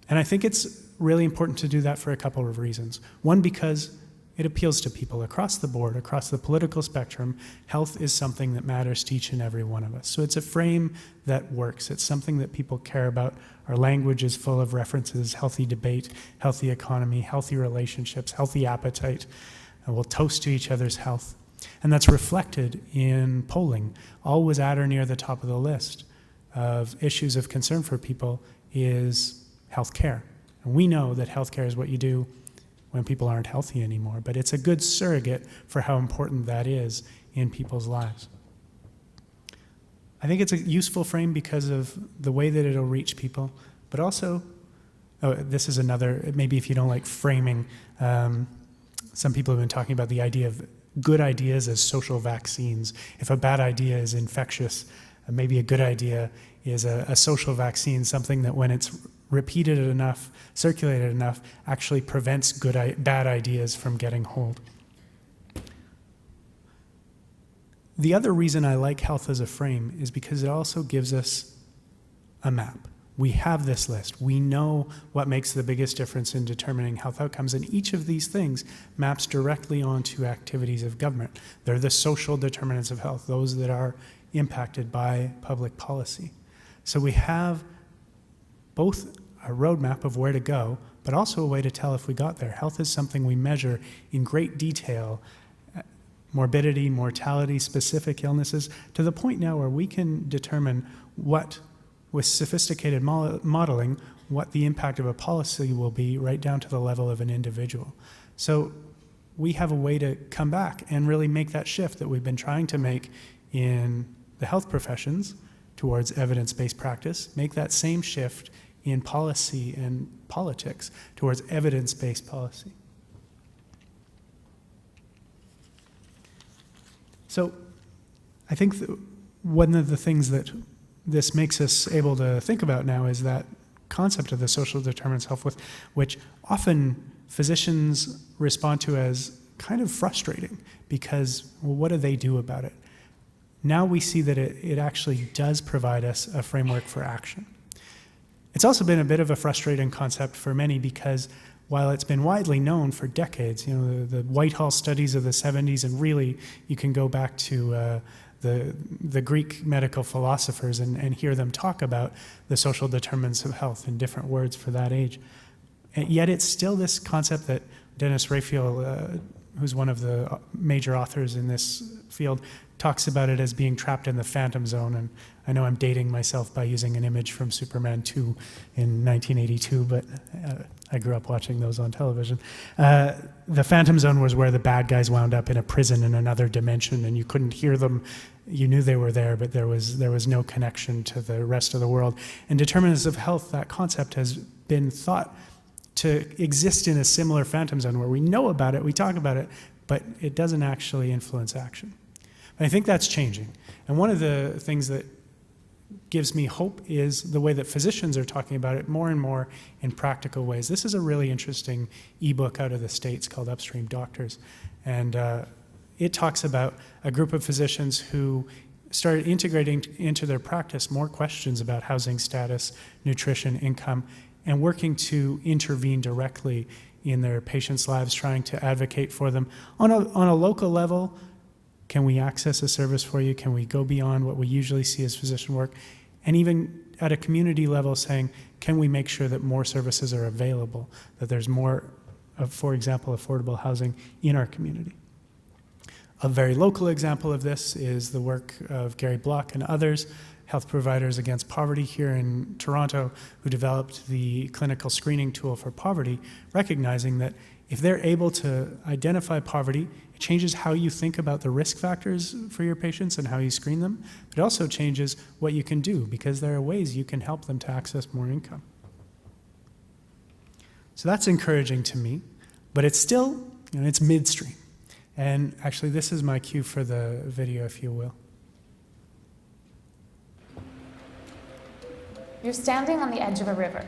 And I think it's really important to do that for a couple of reasons. One, because it appeals to people across the board, across the political spectrum. Health is something that matters to each and every one of us. So it's a frame that works. It's something that people care about. Our language is full of references: healthy debate, healthy economy, healthy relationships, healthy appetite. And we'll toast to each other's health. And that's reflected in polling. Always at or near the top of the list of issues of concern for people is health care. And we know that health care is what you do when people aren't healthy anymore, but it's a good surrogate for how important that is in people's lives. I think it's a useful frame because of the way that it'll reach people, but also, this is another, maybe if you don't like framing, some people have been talking about the idea of good ideas as social vaccines. If a bad idea is infectious, maybe a good idea is a social vaccine, something that when it's repeated enough, circulated enough, actually prevents bad ideas from getting hold. The other reason I like health as a frame is because it also gives us a map. We have this list. We know what makes the biggest difference in determining health outcomes, and each of these things maps directly onto activities of government. They're the social determinants of health, those that are impacted by public policy. So we have both a roadmap of where to go, but also a way to tell if we got there. Health is something we measure in great detail: morbidity, mortality, specific illnesses, to the point now where we can determine what, with sophisticated modeling, what the impact of a policy will be right down to the level of an individual. So we have a way to come back and really make that shift that we've been trying to make in the health professions towards evidence-based practice, make that same shift in policy and politics towards evidence-based policy. So I think one of the things that this makes us able to think about now is that concept of the social determinants of health, with which often physicians respond to as kind of frustrating because, well, what do they do about it? Now we see that it actually does provide us a framework for action. It's also been a bit of a frustrating concept for many because while it's been widely known for decades, the Whitehall studies of the 70s, and really you can go back to the Greek medical philosophers and hear them talk about the social determinants of health in different words for that age. And yet it's still this concept that Dennis Raphael, who's one of the major authors in this field, talks about it as being trapped in the phantom zone. And I know I'm dating myself by using an image from Superman 2 in 1982, but I grew up watching those on television. The phantom zone was where the bad guys wound up in a prison in another dimension, and you couldn't hear them. You knew they were there, but there was no connection to the rest of the world. And determinants of health, that concept has been thought to exist in a similar phantom zone where we know about it, we talk about it, but it doesn't actually influence action. And I think that's changing. And one of the things that gives me hope is the way that physicians are talking about it more and more in practical ways. This is a really interesting ebook out of the States called Upstream Doctors. And it talks about a group of physicians who started integrating into their practice more questions about housing status, nutrition, income, and working to intervene directly in their patients' lives, trying to advocate for them. On a local level, can we access a service for you? Can we go beyond what we usually see as physician work? And even at a community level saying, can we make sure that more services are available, that there's more, for example, affordable housing in our community? A very local example of this is the work of Gary Block and others, health providers against poverty here in Toronto, who developed the clinical screening tool for poverty, recognizing that if they're able to identify poverty, it changes how you think about the risk factors for your patients and how you screen them. But it also changes what you can do, because there are ways you can help them to access more income. So that's encouraging to me, but it's still, it's midstream. And actually, this is my cue for the video, if you will. You're standing on the edge of a river.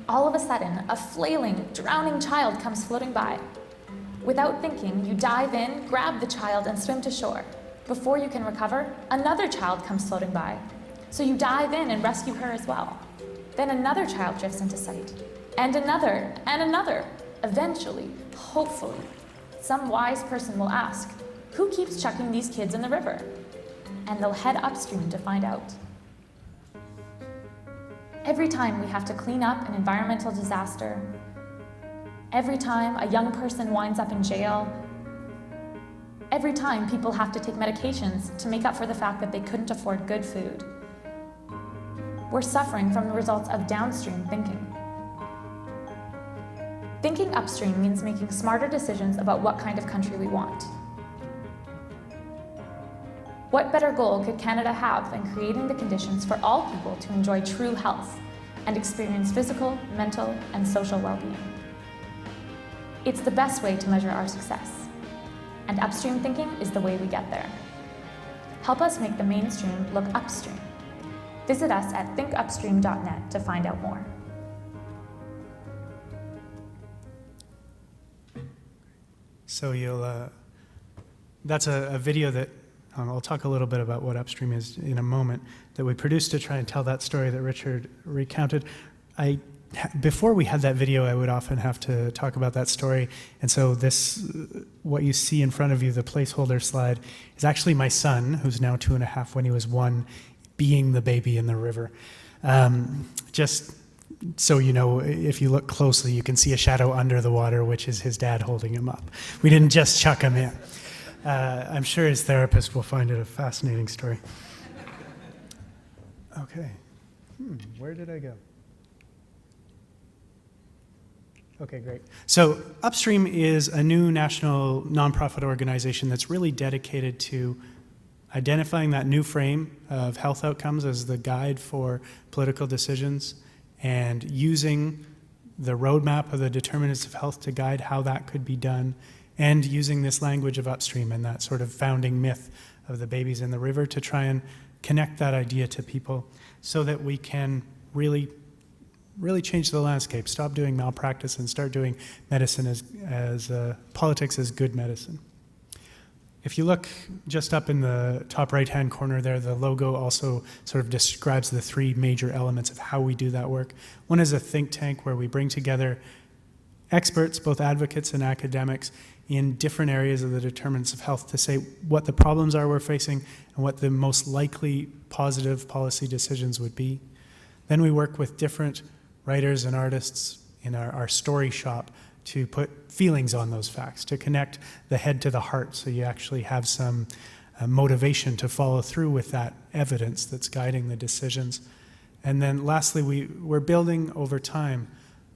All of a sudden, a flailing, drowning child comes floating by. Without thinking, you dive in, grab the child, and swim to shore. Before you can recover, another child comes floating by. So you dive in and rescue her as well. Then another child drifts into sight, and another, and another. Eventually, hopefully, some wise person will ask, who keeps chucking these kids in the river? And they'll head upstream to find out. Every time we have to clean up an environmental disaster, every time a young person winds up in jail, every time people have to take medications to make up for the fact that they couldn't afford good food, we're suffering from the results of downstream thinking. Thinking upstream means making smarter decisions about what kind of country we want. What better goal could Canada have than creating the conditions for all people to enjoy true health and experience physical, mental, and social well-being? It's the best way to measure our success, and upstream thinking is the way we get there. Help us make the mainstream look upstream. Visit us at thinkupstream.net to find out more. So that's a video that I'll talk a little bit about what Upstream is in a moment, that we produced to try and tell that story that Richard recounted. Before we had that video, I would often have to talk about that story. And so what you see in front of you, the placeholder slide, is actually my son, who's now 2.5 when he was 1, being the baby in the river. Just so you know, if you look closely, you can see a shadow under the water, which is his dad holding him up. We didn't just chuck him in. I'm sure his therapist will find it a fascinating story. Okay. Where did I go? Okay, great. So Upstream is a new national nonprofit organization that's really dedicated to identifying that new frame of health outcomes as the guide for political decisions and using the roadmap of the determinants of health to guide how that could be done, and using this language of upstream and that sort of founding myth of the babies in the river to try and connect that idea to people so that we can really change the landscape, stop doing malpractice and start doing medicine as politics as good medicine. If you look just up in the top right-hand corner there, the logo also sort of describes the 3 major elements of how we do that work. One is a think tank where we bring together experts, both advocates and academics, in different areas of the determinants of health to say what the problems are we're facing and what the most likely positive policy decisions would be. Then we work with different writers and artists in our story shop to put feelings on those facts, to connect the head to the heart so you actually have some motivation to follow through with that evidence that's guiding the decisions. And then lastly, we're building over time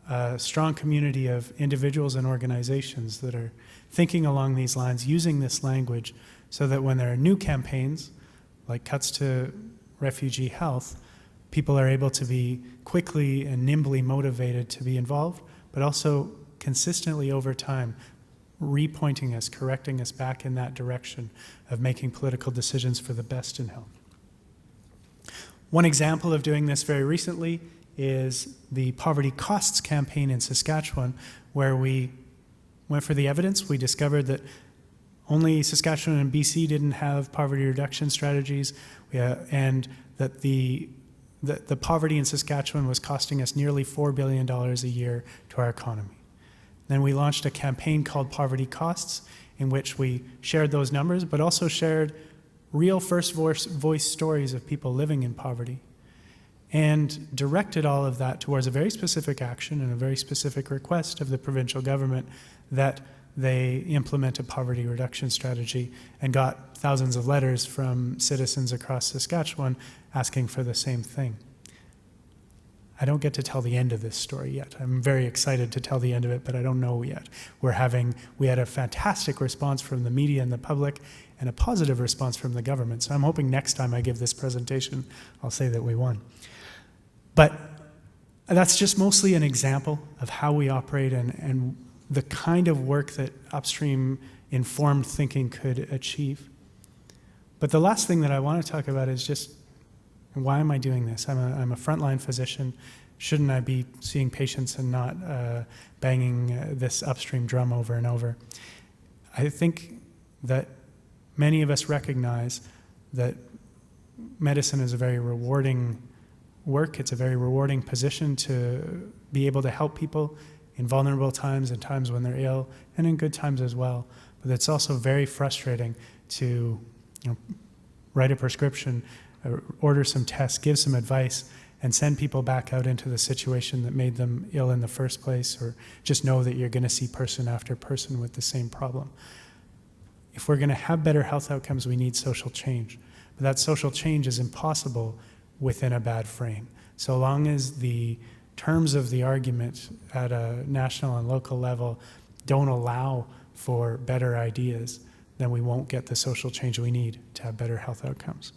a strong community of individuals and organizations that are thinking along these lines, using this language, so that when there are new campaigns, like Cuts to Refugee Health, people are able to be quickly and nimbly motivated to be involved, but also consistently over time, repointing us, correcting us back in that direction of making political decisions for the best in health. One example of doing this very recently is the Poverty Costs campaign in Saskatchewan, where we went for the evidence. We discovered that only Saskatchewan and BC didn't have poverty reduction strategies, and that the poverty in Saskatchewan was costing us nearly $4 billion a year to our economy. Then we launched a campaign called Poverty Costs, in which we shared those numbers, but also shared real first voice stories of people living in poverty, and directed all of that towards a very specific action and a very specific request of the provincial government that they implement a poverty reduction strategy, and got thousands of letters from citizens across Saskatchewan asking for the same thing. I don't get to tell the end of this story yet. I'm very excited to tell the end of it, but I don't know yet. We had a fantastic response from the media and the public, and a positive response from the government. So I'm hoping next time I give this presentation, I'll say that we won. But that's just mostly an example of how we operate and the kind of work that upstream informed thinking could achieve. But the last thing that I want to talk about is just, why am I doing this? I'm a frontline physician. Shouldn't I be seeing patients and not banging this upstream drum over and over? I think that many of us recognize that medicine is a very rewarding work. It's a very rewarding position to be able to help people in vulnerable times and times when they're ill, and in good times as well. But it's also very frustrating to write a prescription, order some tests, give some advice, and send people back out into the situation that made them ill in the first place, or just know that you're going to see person after person with the same problem. If we're going to have better health outcomes, we need social change. But that social change is impossible within a bad frame. So long as the terms of the argument at a national and local level don't allow for better ideas, then we won't get the social change we need to have better health outcomes.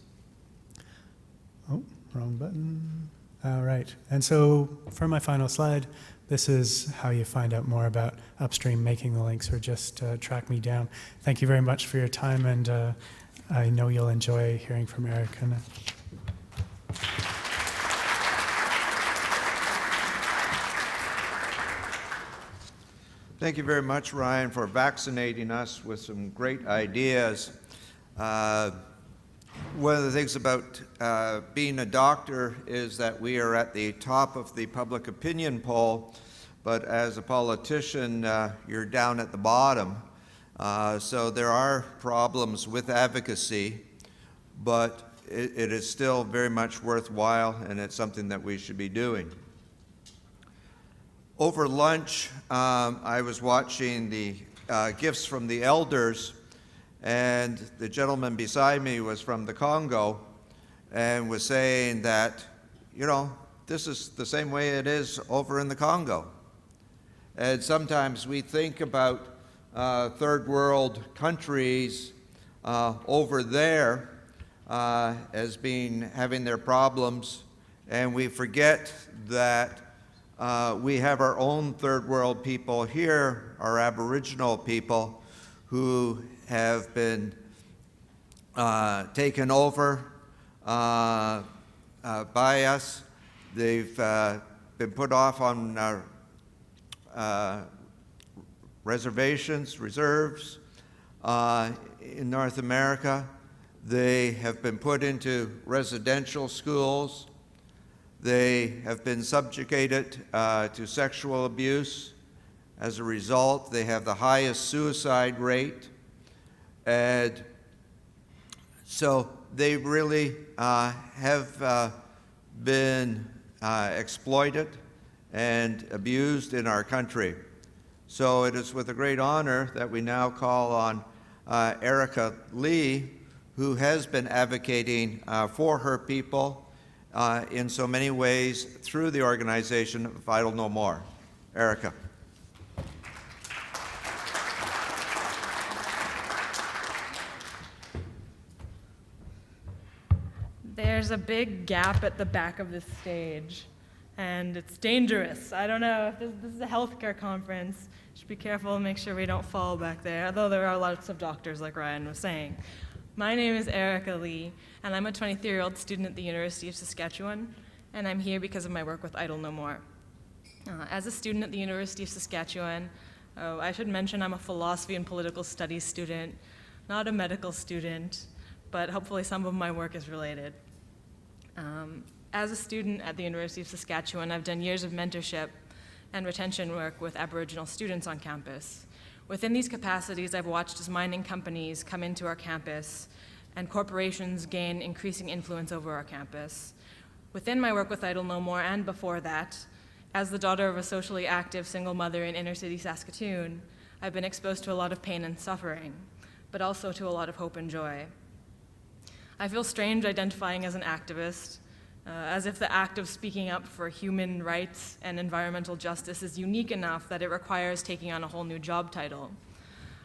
Oh, wrong button. All right. And so for my final slide, this is how you find out more about Upstream, making the links, or just track me down. Thank you very much for your time, and I know you'll enjoy hearing from Erica. Thank you very much, Ryan, for vaccinating us with some great ideas. One of the things about being a doctor is that we are at the top of the public opinion poll, but as a politician, you're down at the bottom. So there are problems with advocacy, but it is still very much worthwhile, and it's something that we should be doing. Over lunch, I was watching the gifts from the elders, and the gentleman beside me was from the Congo and was saying that, this is the same way it is over in the Congo. And sometimes we think about third world countries over there as having their problems, and we forget that we have our own third world people here, our Aboriginal people, who have been taken over by us. They've been put off on reservations, reserves in North America. They have been put into residential schools. They have been subjugated to sexual abuse. As a result, they have the highest suicide rate. And so they really have been exploited and abused in our country. So it is with a great honor that we now call on Erica Lee, who has been advocating for her people in so many ways through the organization Vital No More. Erica. There's a big gap at the back of this stage, and it's dangerous. I don't know if this is a healthcare conference. Should be careful and make sure we don't fall back there, although there are lots of doctors, like Ryan was saying. My name is Erica Lee, and I'm a 23-year-old student at the University of Saskatchewan, and I'm here because of my work with Idle No More. As a student at the University of Saskatchewan, I should mention I'm a philosophy and political studies student, not a medical student, but hopefully some of my work is related. As a student at the University of Saskatchewan, I've done years of mentorship and retention work with Aboriginal students on campus. Within these capacities, I've watched as mining companies come into our campus and corporations gain increasing influence over our campus. Within my work with Idle No More and before that, as the daughter of a socially active single mother in inner city Saskatoon, I've been exposed to a lot of pain and suffering, but also to a lot of hope and joy. I feel strange identifying as an activist, as if the act of speaking up for human rights and environmental justice is unique enough that it requires taking on a whole new job title.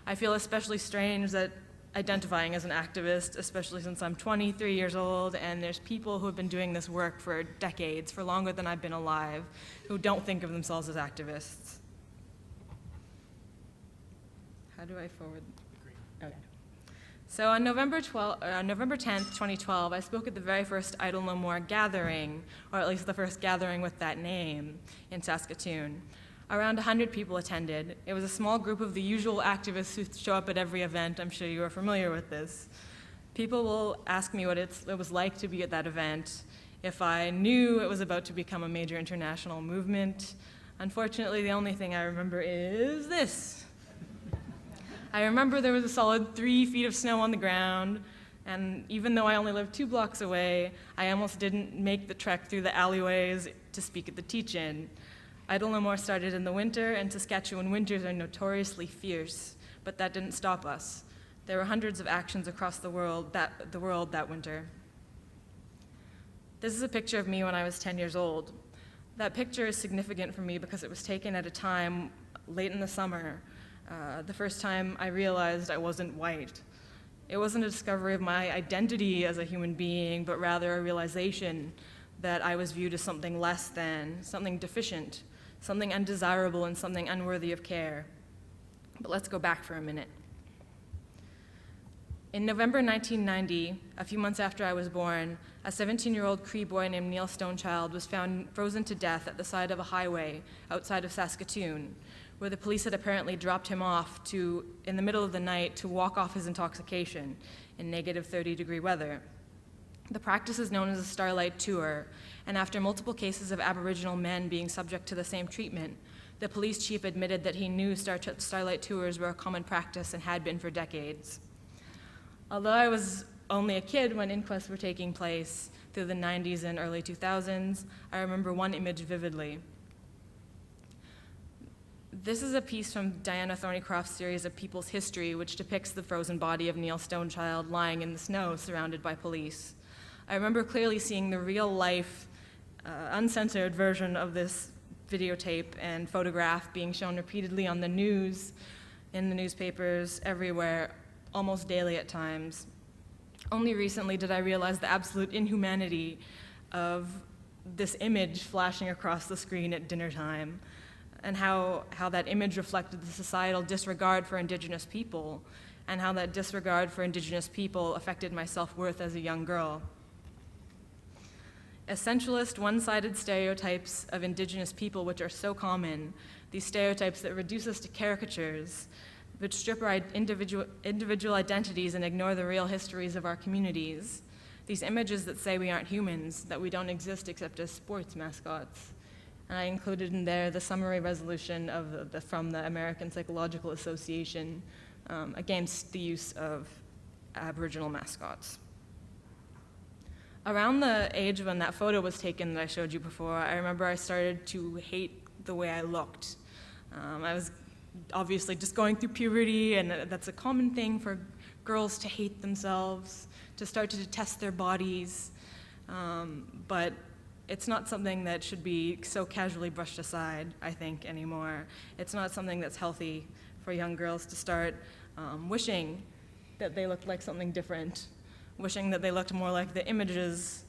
I feel especially strange that identifying as an activist, especially since I'm 23 years old and there's people who have been doing this work for decades, for longer than I've been alive, who don't think of themselves as activists. How do I forward? Okay. So on November 10th, 2012, I spoke at the very first Idle No More gathering, or at least the first gathering with that name in Saskatoon. Around 100 people attended. It was a small group of the usual activists who show up at every event. I'm sure you are familiar with this. People will ask me what it was like to be at that event, if I knew it was about to become a major international movement. Unfortunately, the only thing I remember is this. I remember there was a solid 3 feet of snow on the ground, and even though I only lived 2 blocks away, I almost didn't make the trek through the alleyways to speak at the teach-in. Idle No More started in the winter, and Saskatchewan winters are notoriously fierce, but that didn't stop us. There were hundreds of actions across the world that winter. This is a picture of me when I was 10 years old. That picture is significant for me because it was taken at a time late in the summer, the first time I realized I wasn't white. It wasn't a discovery of my identity as a human being, but rather a realization that I was viewed as something less than, something deficient, something undesirable, and something unworthy of care. But let's go back for a minute. In November 1990, a few months after I was born, a 17-year-old Cree boy named Neil Stonechild was found frozen to death at the side of a highway outside of Saskatoon, where the police had apparently dropped him off in the middle of the night to walk off his intoxication in negative 30-degree weather. The practice is known as a starlight tour, and after multiple cases of Aboriginal men being subject to the same treatment, the police chief admitted that he knew starlight tours were a common practice and had been for decades. Although I was only a kid when inquests were taking place through the 90s and early 2000s, I remember one image vividly. This is a piece from Diana Thornycroft's series of People's History, which depicts the frozen body of Neil Stonechild lying in the snow surrounded by police. I remember clearly seeing the real-life, uncensored version of this videotape and photograph being shown repeatedly on the news, in the newspapers, everywhere, almost daily at times. Only recently did I realize the absolute inhumanity of this image flashing across the screen at dinner time, and how that image reflected the societal disregard for Indigenous people, and how that disregard for Indigenous people affected my self-worth as a young girl. Essentialist, one-sided stereotypes of Indigenous people, which are so common, these stereotypes that reduce us to caricatures, which strip our individual identities and ignore the real histories of our communities. These images that say we aren't humans, that we don't exist except as sports mascots. And I included in there the summary resolution from the American Psychological Association against the use of Aboriginal mascots. Around the age when that photo was taken that I showed you before, I remember I started to hate the way I looked. I was obviously just going through puberty, and that's a common thing for girls to hate themselves, to start to detest their bodies, but it's not something that should be so casually brushed aside, I think, anymore. It's not something that's healthy for young girls to start wishing that they looked like something different, wishing that they looked more like the images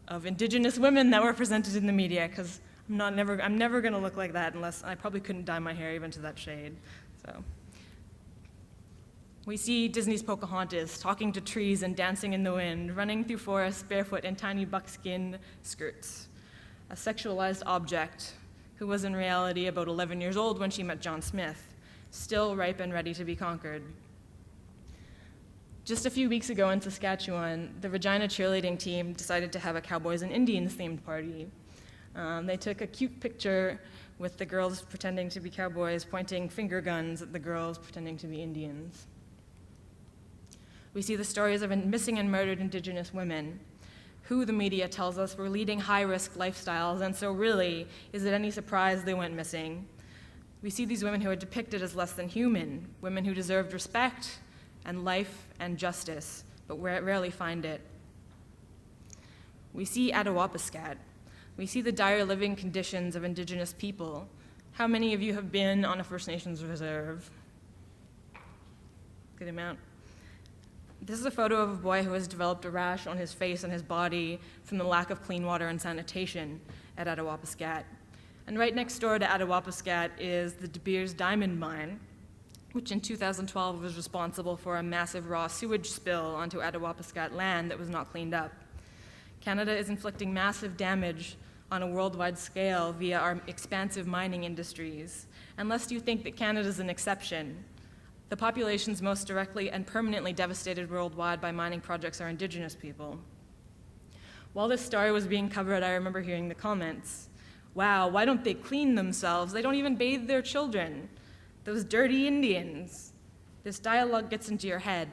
of Indigenous women that were presented in the media, because I'm never going to look like that unless I probably couldn't dye my hair even to that shade. So we see Disney's Pocahontas talking to trees and dancing in the wind, running through forests barefoot in tiny buckskin skirts. A sexualized object who was in reality about 11 years old when she met John Smith, still ripe and ready to be conquered. Just a few weeks ago in Saskatchewan, the Regina cheerleading team decided to have a Cowboys and Indians themed party. They took a cute picture with the girls pretending to be cowboys, pointing finger guns at the girls pretending to be Indians. We see the stories of missing and murdered Indigenous women, who the media tells us were leading high-risk lifestyles, and so really, is it any surprise they went missing? We see these women who are depicted as less than human, women who deserved respect and life and justice, but rarely find it. We see Attawapiskat. We see the dire living conditions of Indigenous people. How many of you have been on a First Nations reserve? Good amount. This is a photo of a boy who has developed a rash on his face and his body from the lack of clean water and sanitation at Attawapiskat. And right next door to Attawapiskat is the De Beers diamond mine, which in 2012 was responsible for a massive raw sewage spill onto Attawapiskat land that was not cleaned up. Canada is inflicting massive damage on a worldwide scale via our expansive mining industries. And lest you think that Canada is an exception, the populations most directly and permanently devastated worldwide by mining projects are Indigenous people. While this story was being covered, I remember hearing the comments, "Wow, why don't they clean themselves? They don't even bathe their children. Those dirty Indians." This dialogue gets into your head.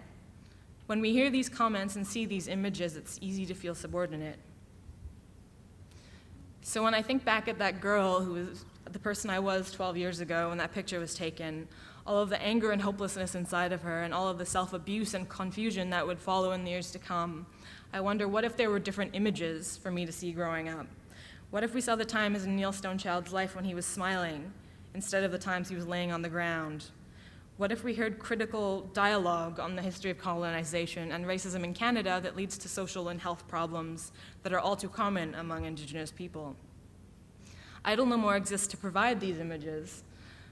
When we hear these comments and see these images, it's easy to feel subordinate. So when I think back at that girl who was the person I was 12 years ago when that picture was taken, all of the anger and hopelessness inside of her and all of the self-abuse and confusion that would follow in the years to come, I wonder, what if there were different images for me to see growing up? What if we saw the times in Neil Stonechild's life when he was smiling instead of the times he was laying on the ground? What if we heard critical dialogue on the history of colonization and racism in Canada that leads to social and health problems that are all too common among Indigenous people? Idle No More exists to provide these images.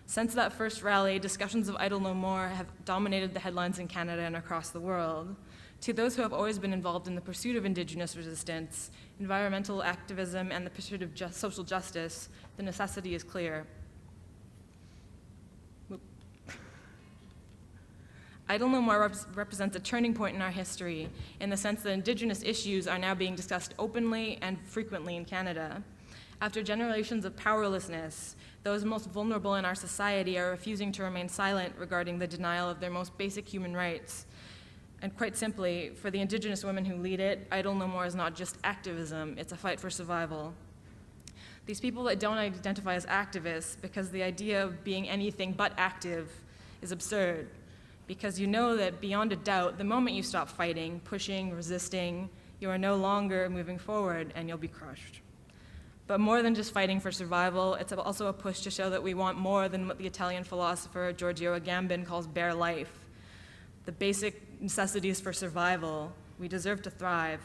Since that first rally, discussions of Idle No More have dominated the headlines in Canada and across the world. To those who have always been involved in the pursuit of Indigenous resistance, environmental activism, and the pursuit of social justice, the necessity is clear. Idle No More represents a turning point in our history in the sense that Indigenous issues are now being discussed openly and frequently in Canada. After generations of powerlessness, those most vulnerable in our society are refusing to remain silent regarding the denial of their most basic human rights. And quite simply, for the Indigenous women who lead it, Idle No More is not just activism, it's a fight for survival. These people that don't identify as activists, because the idea of being anything but active is absurd, because you know that beyond a doubt, the moment you stop fighting, pushing, resisting, you are no longer moving forward and you'll be crushed. But more than just fighting for survival, it's also a push to show that we want more than what the Italian philosopher Giorgio Agamben calls bare life. The basic necessities for survival. We deserve to thrive.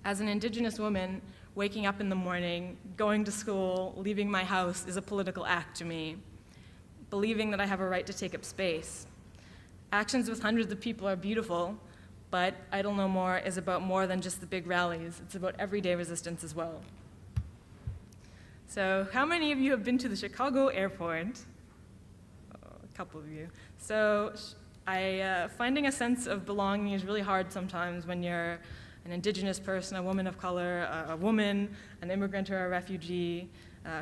As an Indigenous woman, waking up in the morning, going to school, leaving my house is a political act to me. Believing that I have a right to take up space. Actions with hundreds of people are beautiful, but Idle No More is about more than just the big rallies. It's about everyday resistance as well. So how many of you have been to the Chicago airport? Oh, a couple of you. So finding a sense of belonging is really hard sometimes when you're an Indigenous person, a woman of color, a woman, an immigrant or a refugee,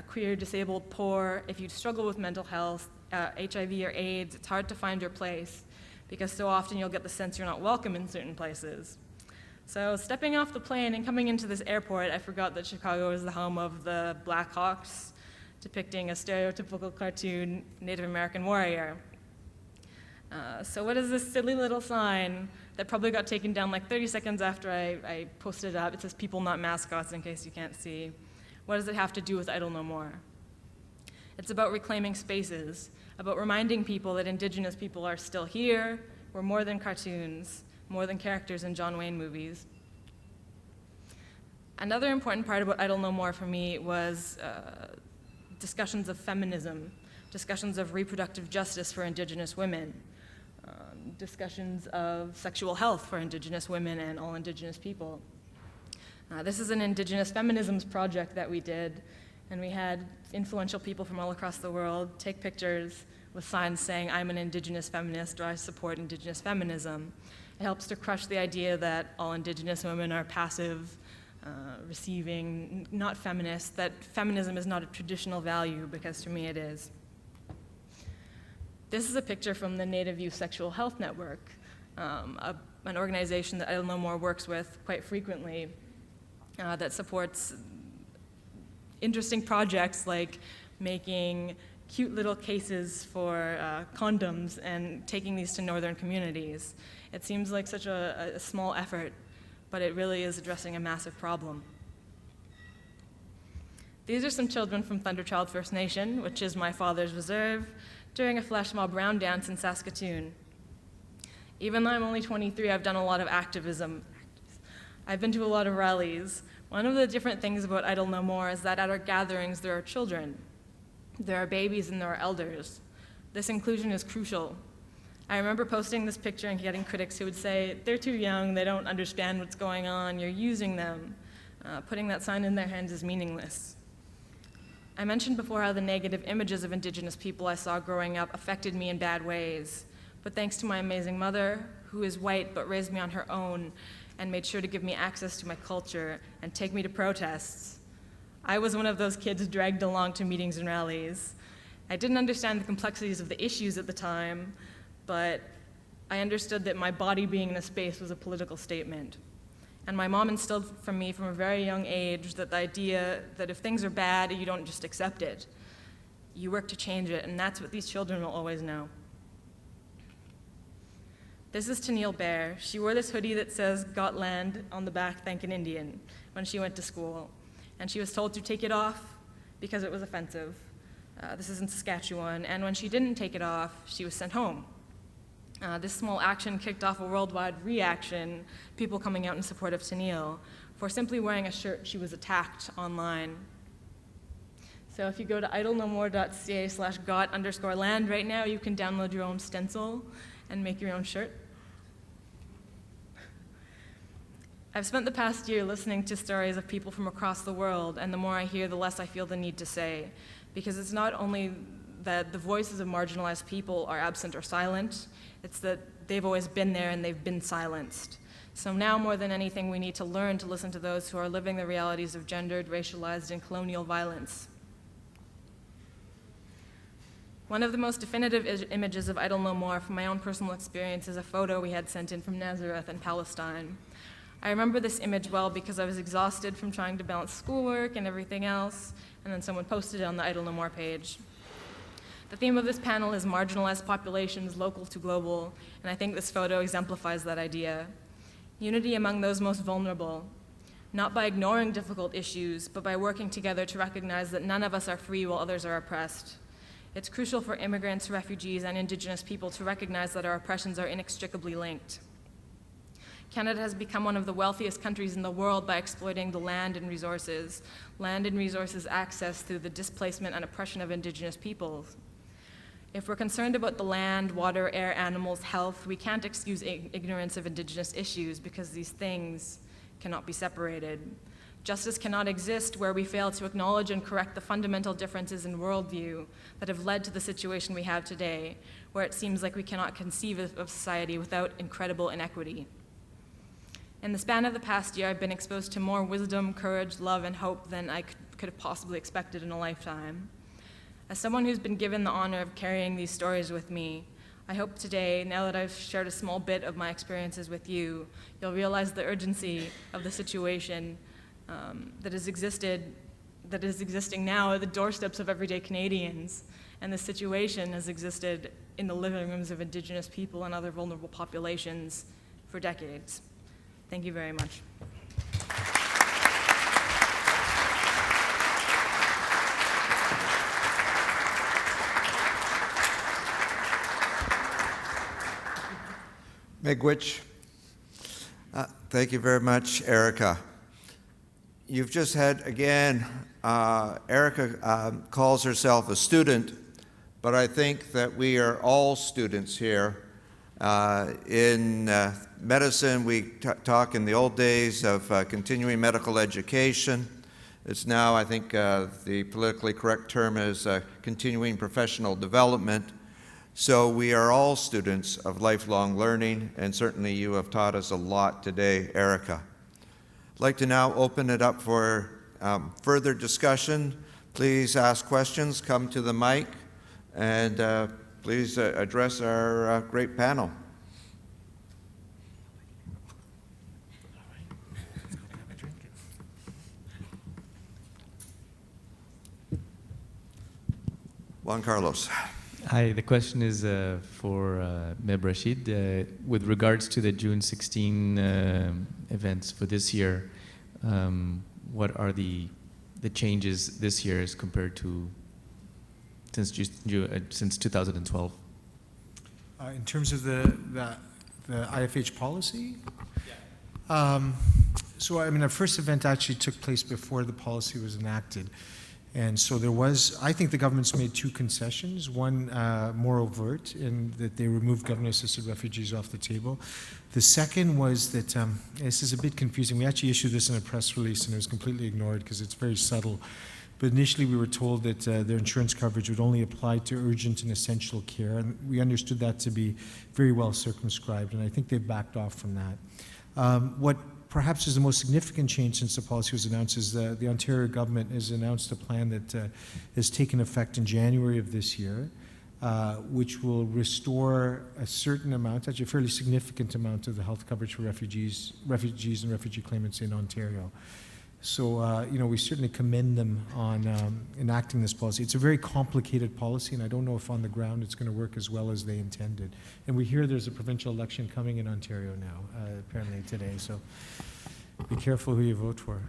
queer, disabled, poor. If you struggle with mental health, HIV or AIDS, it's hard to find your place because so often you'll get the sense you're not welcome in certain places. So stepping off the plane and coming into this airport, I forgot that Chicago is the home of the Blackhawks, depicting a stereotypical cartoon Native American warrior. So what is this silly little sign that probably got taken down like 30 seconds after I posted it up? It says "People Not Mascots," in case you can't see. What does it have to do with Idle No More? It's about reclaiming spaces, about reminding people that Indigenous people are still here. We're more than cartoons, more than characters in John Wayne movies. Another important part about Idle No More for me was discussions of feminism, discussions of reproductive justice for Indigenous women, discussions of sexual health for Indigenous women and all Indigenous people. This is an Indigenous feminisms project that we did, and we had influential people from all across the world take pictures with signs saying, "I'm an Indigenous feminist," or "I support Indigenous feminism." It helps to crush the idea that all Indigenous women are passive, receiving, not feminist, that feminism is not a traditional value, because to me it is. This is a picture from the Native Youth Sexual Health Network, an organization that Idle No More works with quite frequently, that supports interesting projects like making cute little cases for condoms and taking these to northern communities. It seems like such a small effort, but it really is addressing a massive problem. These are some children from Thunderchild First Nation, which is my father's reserve, during a flash mob round dance in Saskatoon. Even though I'm only 23, I've done a lot of activism. I've been to a lot of rallies. One of the different things about Idle No More is that at our gatherings there are children. There are babies and there are elders. This inclusion is crucial. I remember posting this picture and getting critics who would say, "They're too young, they don't understand what's going on, you're using them." Putting that sign in their hands is meaningless. I mentioned before how the negative images of Indigenous people I saw growing up affected me in bad ways. But thanks to my amazing mother, who is white but raised me on her own and made sure to give me access to my culture and take me to protests, I was one of those kids dragged along to meetings and rallies. I didn't understand the complexities of the issues at the time, but I understood that my body being in a space was a political statement. And my mom instilled from me from a very young age that the idea that if things are bad, you don't just accept it. You work to change it, and that's what these children will always know. This is Tennille Bear. She wore this hoodie that says "Got Land" on the back, "Thank an Indian," when she went to school. And she was told to take it off because it was offensive. This is in Saskatchewan. And when she didn't take it off, she was sent home. This small action kicked off a worldwide reaction, people coming out in support of Tennille. For simply wearing a shirt, she was attacked online. So if you go to idlenomore.ca/got_land right now, you can download your own stencil and make your own shirt. I've spent the past year listening to stories of people from across the world, and the more I hear, the less I feel the need to say, because it's not only that the voices of marginalized people are absent or silent, it's that they've always been there and they've been silenced. So now more than anything, we need to learn to listen to those who are living the realities of gendered, racialized, and colonial violence. One of the most definitive images of Idle No More from my own personal experience is a photo we had sent in from Nazareth in Palestine. I remember this image well because I was exhausted from trying to balance schoolwork and everything else, and then someone posted it on the Idle No More page. The theme of this panel is marginalized populations, local to global, and I think this photo exemplifies that idea. Unity among those most vulnerable, not by ignoring difficult issues, but by working together to recognize that none of us are free while others are oppressed. It's crucial for immigrants, refugees, and Indigenous people to recognize that our oppressions are inextricably linked. Canada has become one of the wealthiest countries in the world by exploiting the land and resources accessed through the displacement and oppression of Indigenous peoples. If we're concerned about the land, water, air, animals, health, we can't excuse ignorance of Indigenous issues because these things cannot be separated. Justice cannot exist where we fail to acknowledge and correct the fundamental differences in worldview that have led to the situation we have today, where it seems like we cannot conceive of society without incredible inequity. In the span of the past year, I've been exposed to more wisdom, courage, love, and hope than I could have possibly expected in a lifetime. As someone who's been given the honor of carrying these stories with me, I hope today, now that I've shared a small bit of my experiences with you, you'll realize the urgency of the situation that is existing now at the doorsteps of everyday Canadians, and the situation has existed in the living rooms of Indigenous people and other vulnerable populations for decades. Thank you very much. Miigwech. Thank you very much, Erica. You've just had, again, Erica calls herself a student, but I think that we are all students here. In medicine, we talk in the old days of continuing medical education. It's now, I think, the politically correct term is continuing professional development. So we are all students of lifelong learning, and certainly you have taught us a lot today, Erica. I'd like to now open it up for further discussion. Please ask questions, come to the mic, and please address our great panel. Juan Carlos. Hi, the question is for Rashid. With regards to the June 16 events for this year, what are the changes this year as compared to since 2012? In terms of the IFH policy? So, I mean, our first event actually took place before the policy was enacted. And so there was, I think the government's made two concessions. One more overt in that they removed government-assisted refugees off the table. The second was that, this is a bit confusing. We actually issued this in a press release and it was completely ignored because it's very subtle. But initially we were told that their insurance coverage would only apply to urgent and essential care. And we understood that to be very well circumscribed. And I think they've backed off from that. What perhaps is the most significant change since the policy was announced is the Ontario government has announced a plan that has taken effect in January of this year, which will restore a certain amount, actually a fairly significant amount of the health coverage for refugees and refugee claimants in Ontario. So, you know, we certainly commend them on enacting this policy. It's a very complicated policy, and I don't know if on the ground it's going to work as well as they intended. And we hear there's a provincial election coming in Ontario now, apparently today, so be careful who you vote for.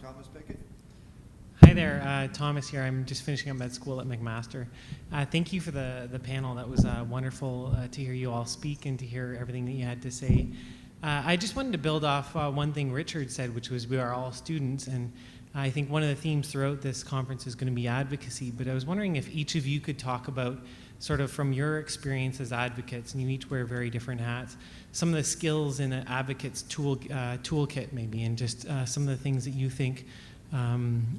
Thomas Pickett. Hi there, Thomas here. I'm just finishing up med school at McMaster. Thank you for the panel. That was wonderful to hear you all speak and to hear everything that you had to say. I just wanted to build off one thing Richard said, which was we are all students, and I think one of the themes throughout this conference is going to be advocacy, but I was wondering if each of you could talk about sort of from your experience as advocates, and you each wear very different hats, some of the skills in an advocate's toolkit maybe, and just some of the things that you think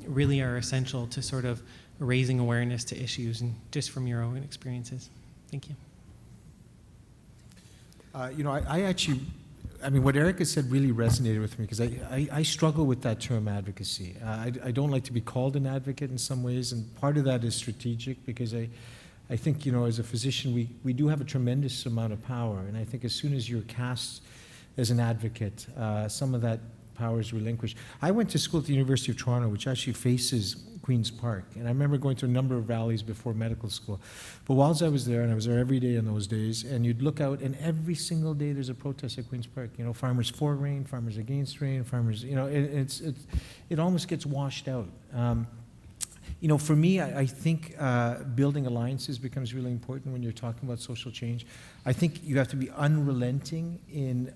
really are essential to sort of raising awareness to issues, and just from your own experiences. Thank you. You know, I mean, what Erica said really resonated with me because I struggle with that term advocacy. I don't like to be called an advocate in some ways, and part of that is strategic because I think, you know, as a physician, we do have a tremendous amount of power, and I think as soon as you're cast as an advocate, some of that power is relinquished. I went to school at the University of Toronto, which actually faces Queen's Park, and I remember going to a number of rallies before medical school. But whilst I was there, and I was there every day in those days, and you'd look out, and every single day there's a protest at Queen's Park. You know, farmers for rain, farmers against rain, farmers. You know, it almost gets washed out. You know, for me, I think building alliances becomes really important when you're talking about social change. I think you have to be unrelenting in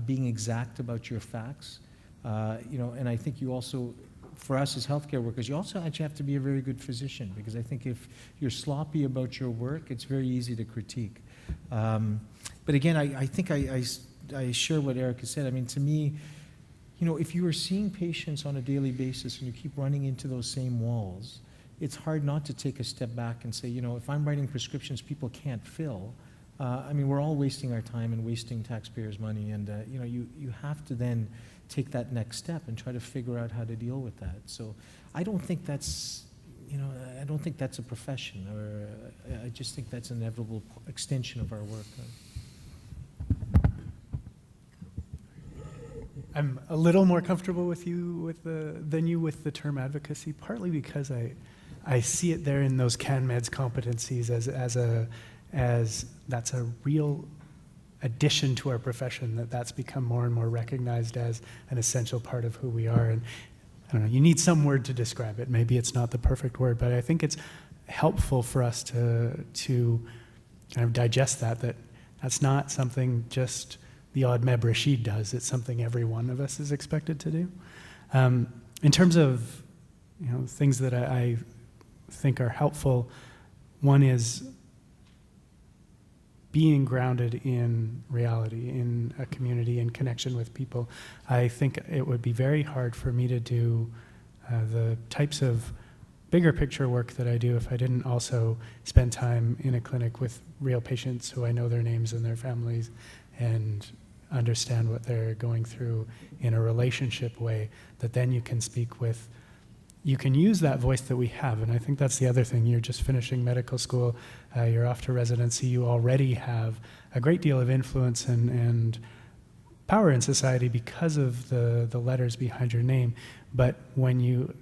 being exact about your facts. You know, and I think you also, for us as healthcare workers, you also actually have to be a very good physician, because I think if you're sloppy about your work, it's very easy to critique. But again, I think I share what Erica said. I mean, to me, you know, if you are seeing patients on a daily basis and you keep running into those same walls, it's hard not to take a step back and say, you know, if I'm writing prescriptions people can't fill, I mean, we're all wasting our time and wasting taxpayers' money, and you know, you have to then take that next step and try to figure out how to deal with that. So I don't think that's, you know, I don't think that's a profession, or I just think that's an inevitable extension of our work. I'm a little more comfortable with you than you with the term advocacy, partly because I see it there in those CanMeds competencies as that's a real addition to our profession, that's become more and more recognized as an essential part of who we are. And I don't know, you need some word to describe it. Maybe it's not the perfect word, but I think it's helpful for us to kind of digest that's not something just the odd Meb Rashid does. It's something every one of us is expected to do. In terms of things that I think are helpful, one is being grounded in reality, in a community, in connection with people. I think it would be very hard for me to do the types of bigger picture work that I do if I didn't also spend time in a clinic with real patients who I know their names and their families and understand what they're going through in a relationship way that then you can speak with. You can use that voice that we have, and I think that's the other thing. You're just finishing medical school, you're off to residency, you already have a great deal of influence and power in society because of the letters behind your name. But when you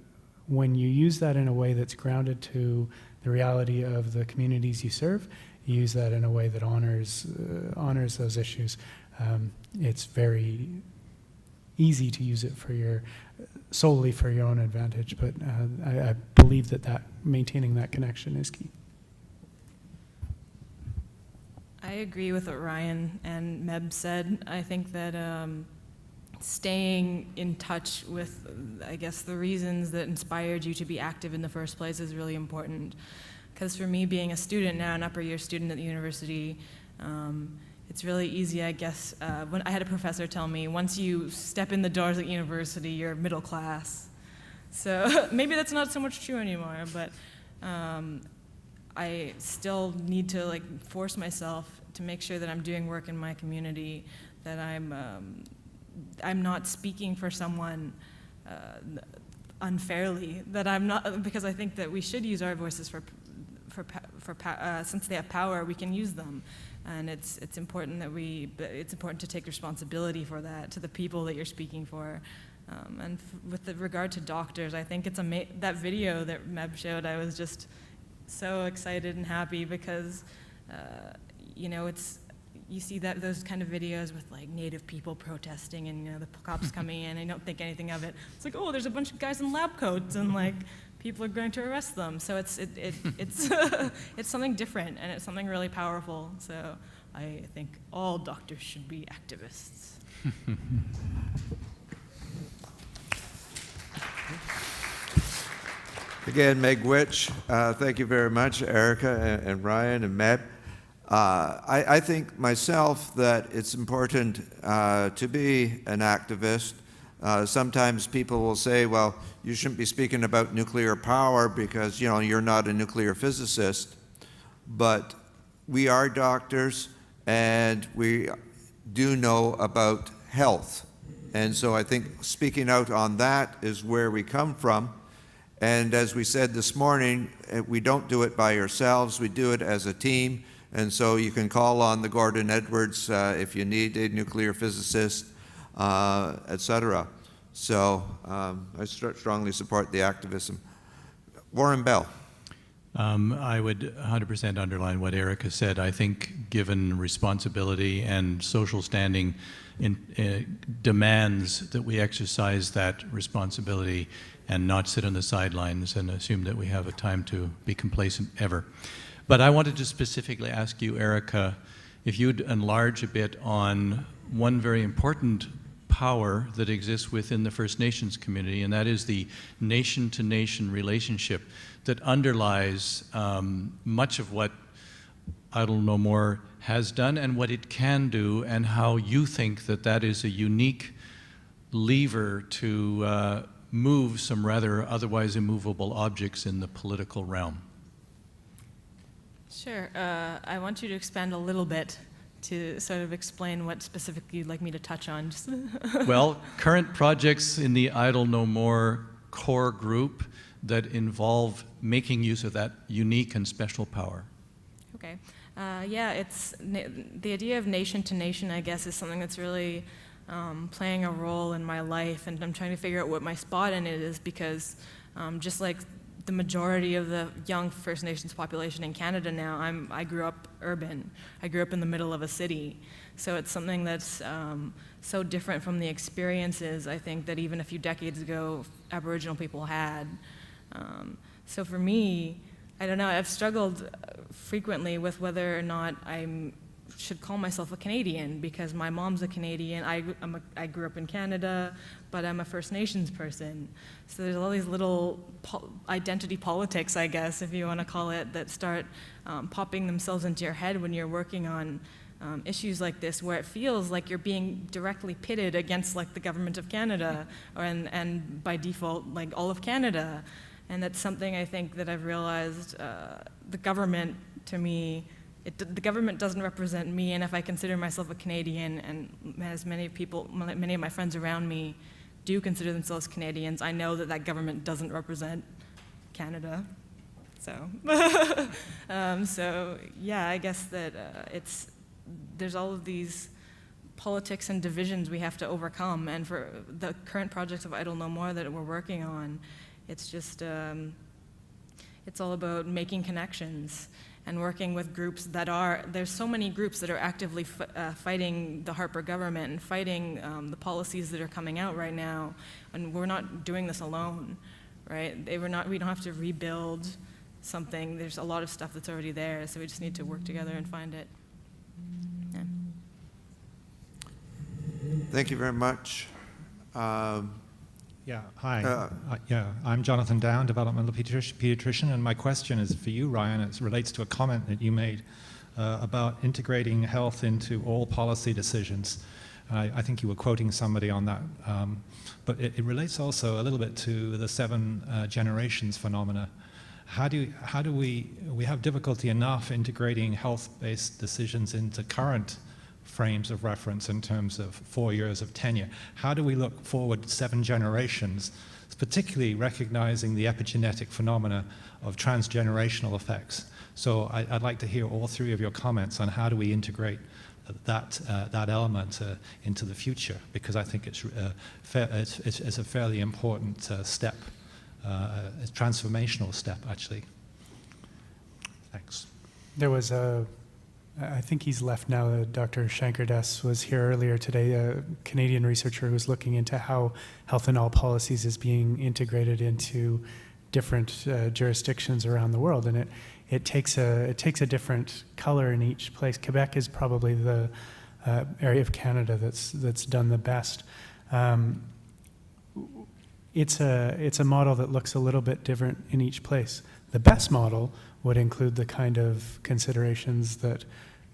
use that in a way that's grounded to the reality of the communities you serve, you use that in a way that honors those issues. It's very easy to use it solely for your own advantage, but I believe that maintaining that connection is key. I agree with what Ryan and Meb said. I think that staying in touch with, I guess, the reasons that inspired you to be active in the first place is really important. Because for me, being a student now, an upper year student at the university, it's really easy, I guess. When I had a professor tell me, once you step in the doors at university, you're middle class. So maybe that's not so much true anymore, but I still need to force myself to make sure that I'm doing work in my community, that I'm not speaking for someone unfairly, that I'm not, because I think that we should use our voices since they have power, we can use them. And it's important that it's important to take responsibility for that, to the people that you're speaking for. And with regard to doctors, I think it's that video that Meb showed, I was just so excited and happy because, you see those kind of videos with Native people protesting and the cops coming in and don't think anything of it. It's oh, there's a bunch of guys in lab coats and people are going to arrest them. So it's it's something different and it's something really powerful. So I think all doctors should be activists. Again, Meg Witch, thank you very much, Erica and Ryan and Meb. I think myself that it's important to be an activist. Sometimes people will say, well, you shouldn't be speaking about nuclear power because you're not a nuclear physicist. But we are doctors and we do know about health. And so I think speaking out on that is where we come from. And as we said this morning, we don't do it by ourselves, we do it as a team. And so you can call on the Gordon Edwards if you need a nuclear physicist, etc. So I strongly support the activism. Warren Bell. I would 100% underline what Erica said. I think given responsibility and social standing demands that we exercise that responsibility and not sit on the sidelines and assume that we have a time to be complacent ever. But I wanted to specifically ask you, Erica, if you'd enlarge a bit on one very important power that exists within the First Nations community, and that is the nation-to-nation relationship that underlies much of what Idle No More has done and what it can do, and how you think that that is a unique lever to move some rather otherwise immovable objects in the political realm. Sure. I want you to expand a little bit to sort of explain what specifically you'd like me to touch on. Well, current projects in the Idle No More core group that involve making use of that unique and special power. Okay. Yeah, it's the idea of nation to nation, I guess, is something that's really playing a role in my life, and I'm trying to figure out what my spot in it is because just like the majority of the young First Nations population in Canada now. I grew up urban. I grew up in the middle of a city. So it's something that's so different from the experiences, I think, that even a few decades ago Aboriginal people had. So for me, I don't know, I've struggled frequently with whether or not I should call myself a Canadian, because my mom's a Canadian. I grew up in Canada, but I'm a First Nations person. So there's all these little identity politics, I guess, if you want to call it, that start popping themselves into your head when you're working on issues like this, where it feels like you're being directly pitted against like the government of Canada, and by default, like all of Canada. And that's something I think that I've realized, the government, to me, the government doesn't represent me, and if I consider myself a Canadian, and as many of my friends around me do consider themselves Canadians, I know that that government doesn't represent Canada. So, so yeah, I guess that there's all of these politics and divisions we have to overcome, and for the current projects of Idle No More that we're working on, it's just, it's all about making connections and working with groups there's so many groups that are actively fighting the Harper government and fighting the policies that are coming out right now, and we're not doing this alone, right? We don't have to rebuild something. There's a lot of stuff that's already there, so we just need to work together and find it. Yeah. Thank you very much. Yeah, hi. I'm Jonathan Down, developmental pediatrician, and my question is for you, Ryan. It relates to a comment that you made about integrating health into all policy decisions. I think you were quoting somebody on that, but it relates also a little bit to the 7 generations phenomena. How do we have difficulty enough integrating health-based decisions into current frames of reference in terms of 4 years of tenure? How do we look forward 7 generations, particularly recognizing the epigenetic phenomena of transgenerational effects? So I'd like to hear all 3 of your comments on how do we integrate that element into the future, because I think it's a fairly important step, a transformational step, actually. Thanks. There was I think he's left now. Dr. Shankardas was here earlier today, a Canadian researcher who was looking into how health in all policies is being integrated into different jurisdictions around the world, and it takes a different color in each place. Quebec is probably the area of Canada that's done the best. It's a model that looks a little bit different in each place. The best model would include the kind of considerations that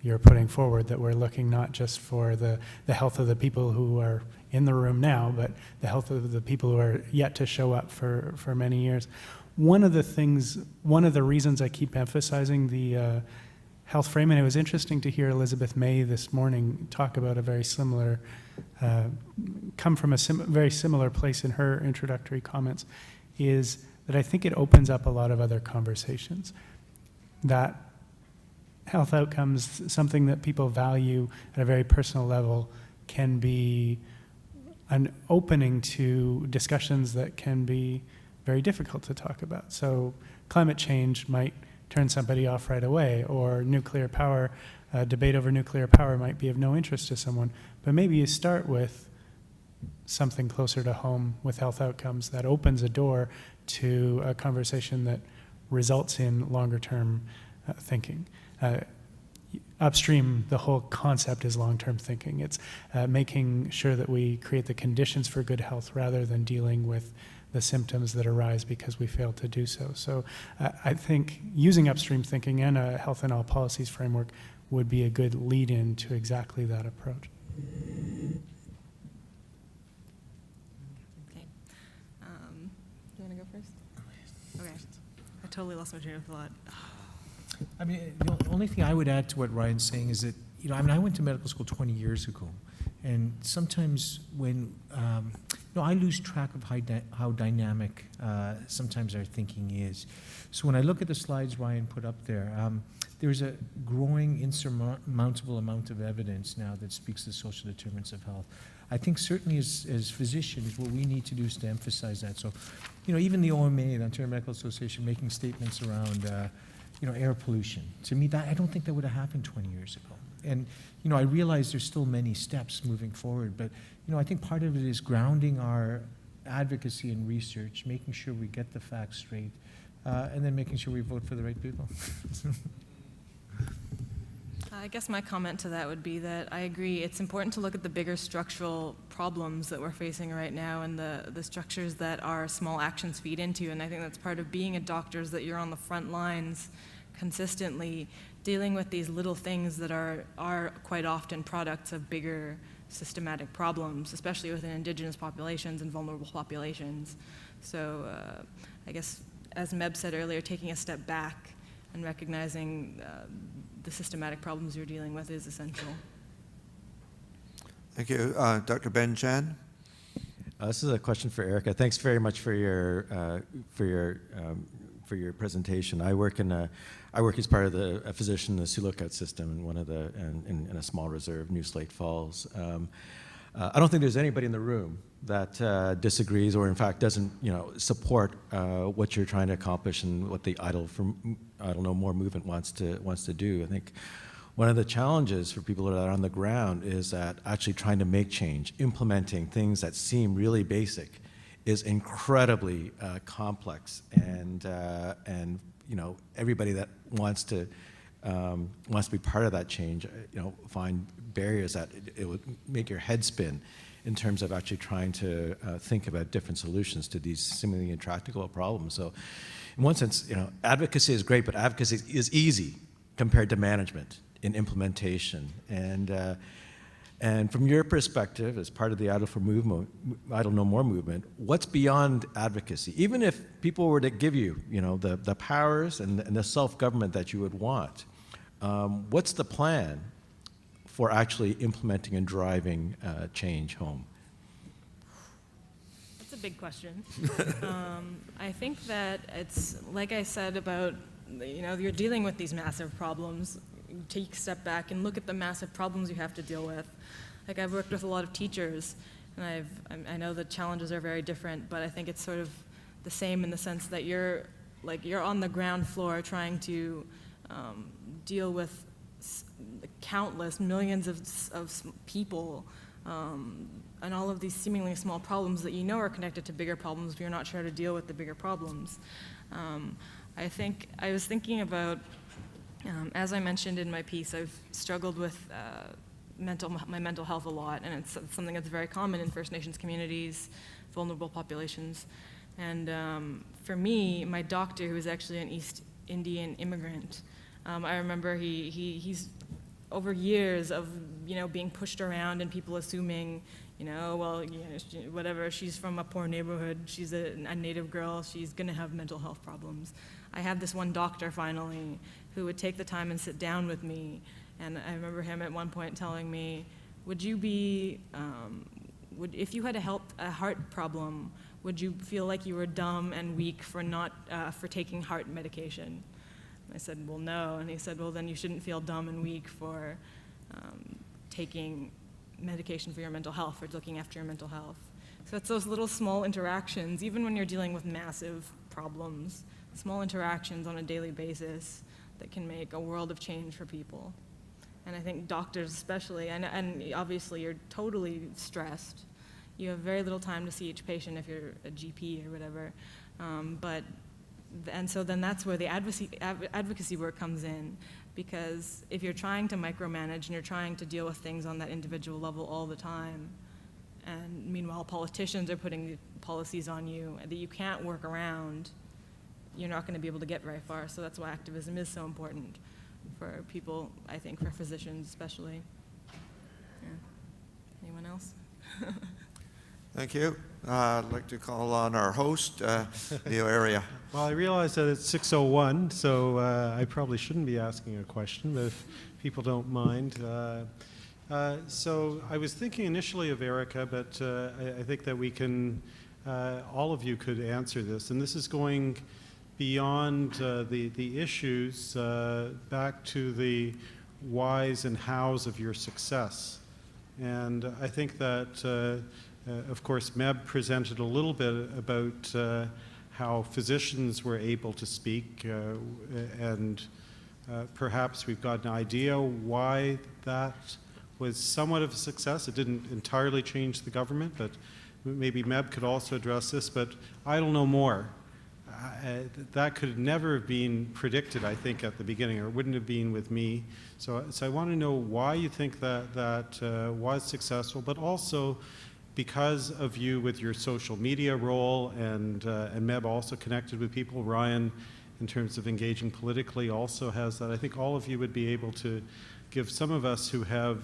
you're putting forward, that we're looking not just for the health of the people who are in the room now, but the health of the people who are yet to show up for many years. One of the reasons I keep emphasizing the health frame, and it was interesting to hear Elizabeth May this morning talk about a very similar, come from a very similar place in her introductory comments, is that I think it opens up a lot of other conversations. That health outcomes, something that people value at a very personal level, can be an opening to discussions that can be very difficult to talk about. So climate change might turn somebody off right away, or nuclear power, debate over nuclear power might be of no interest to someone. But maybe you start with something closer to home with health outcomes that opens a door to a conversation that results in longer term thinking. Upstream, the whole concept is long-term thinking. It's making sure that we create the conditions for good health rather than dealing with the symptoms that arise because we failed to do so. So I think using upstream thinking and a health in all policies framework would be a good lead-in to exactly that approach. Okay. You want to go first? Okay. I totally lost my train of thought. I mean, the only thing I would add to what Ryan's saying is that, I went to medical school 20 years ago, and sometimes when, I lose track of how dynamic sometimes our thinking is. So when I look at the slides Ryan put up there, there's a growing insurmountable amount of evidence now that speaks to social determinants of health. I think certainly as physicians, what we need to do is to emphasize that. So, even the OMA, the Ontario Medical Association, making statements around, air pollution. To me, I don't think that would have happened 20 years ago. And, I realize there's still many steps moving forward, but, I think part of it is grounding our advocacy and research, making sure we get the facts straight, and then making sure we vote for the right people. I guess my comment to that would be that I agree it's important to look at the bigger structural problems that we're facing right now and the structures that our small actions feed into. And I think that's part of being a doctor, is that you're on the front lines consistently dealing with these little things that are quite often products of bigger systematic problems, especially within Indigenous populations and vulnerable populations. So I guess, as Meb said earlier, taking a step back and recognizing the systematic problems you're dealing with is essential. Thank you. Dr. Ben Chan? This is a question for Erica. Thanks very much for your presentation. I work as part of a physician in the Sioux Lookout system in a small reserve, New Slate Falls. I don't think there's anybody in the room that disagrees or in fact doesn't support what you're trying to accomplish and what the Idle No More movement wants to do. I think one of the challenges for people that are on the ground is that actually trying to make change, implementing things that seem really basic, is incredibly complex, and everybody that wants to be part of that change, find barriers that it would make your head spin in terms of actually trying to think about different solutions to these seemingly intractable problems. So, in one sense, advocacy is great, but advocacy is easy compared to management in implementation. And from your perspective, as part of the Idle No More movement, what's beyond advocacy? Even if people were to give you, the powers and the self-government that you would want, what's the plan for actually implementing and driving change home? That's a big question. I think that it's, like I said about, you're dealing with these massive problems. You take a step back and look at the massive problems you have to deal with. Like, I've worked with a lot of teachers, and I know the challenges are very different, but I think it's sort of the same in the sense that you're on the ground floor trying to deal with countless millions of people, and all of these seemingly small problems that are connected to bigger problems, but you're not sure how to deal with the bigger problems. I was thinking about, as I mentioned in my piece, I've struggled with my mental health a lot, and it's something that's very common in First Nations communities, vulnerable populations. And for me, my doctor, who is actually an East Indian immigrant, I remember he's over years of being pushed around and people assuming, whatever, she's from a poor neighborhood, she's a Native girl, she's gonna have mental health problems. I had this one doctor finally who would take the time and sit down with me, and I remember him at one point telling me, would you be, if you had a heart problem, would you feel like you were dumb and weak for taking heart medication? I said, well, no. And he said, well, then you shouldn't feel dumb and weak for taking medication for your mental health, or looking after your mental health. So it's those little small interactions, even when you're dealing with massive problems, small interactions on a daily basis that can make a world of change for people. And I think doctors especially, and obviously you're totally stressed. You have very little time to see each patient if you're a GP or whatever. And so then that's where the advocacy work comes in, because if you're trying to micromanage and you're trying to deal with things on that individual level all the time, and meanwhile politicians are putting the policies on you that you can't work around, you're not going to be able to get very far. So that's why activism is so important for people, I think, for physicians especially. Yeah. Anyone else? Thank you. I'd like to call on our host, Leo Area. Well, I realize that it's 6:01, so I probably shouldn't be asking a question, but if people don't mind. So I was thinking initially of Erica, but I think that we can, all of you could answer this. And this is going beyond the issues, back to the whys and hows of your success. And I think that, of course, Meb presented a little bit about how physicians were able to speak, and perhaps we've got an idea why that was somewhat of a success. It didn't entirely change the government, but maybe Meb could also address this, but Idle No More. That could never have been predicted, I think, at the beginning, or it wouldn't have been with me. So I want to know why you think that was successful, but also because of you with your social media role, and Meb also connected with people. Ryan, in terms of engaging politically, also has that. I think all of you would be able to give some of us who have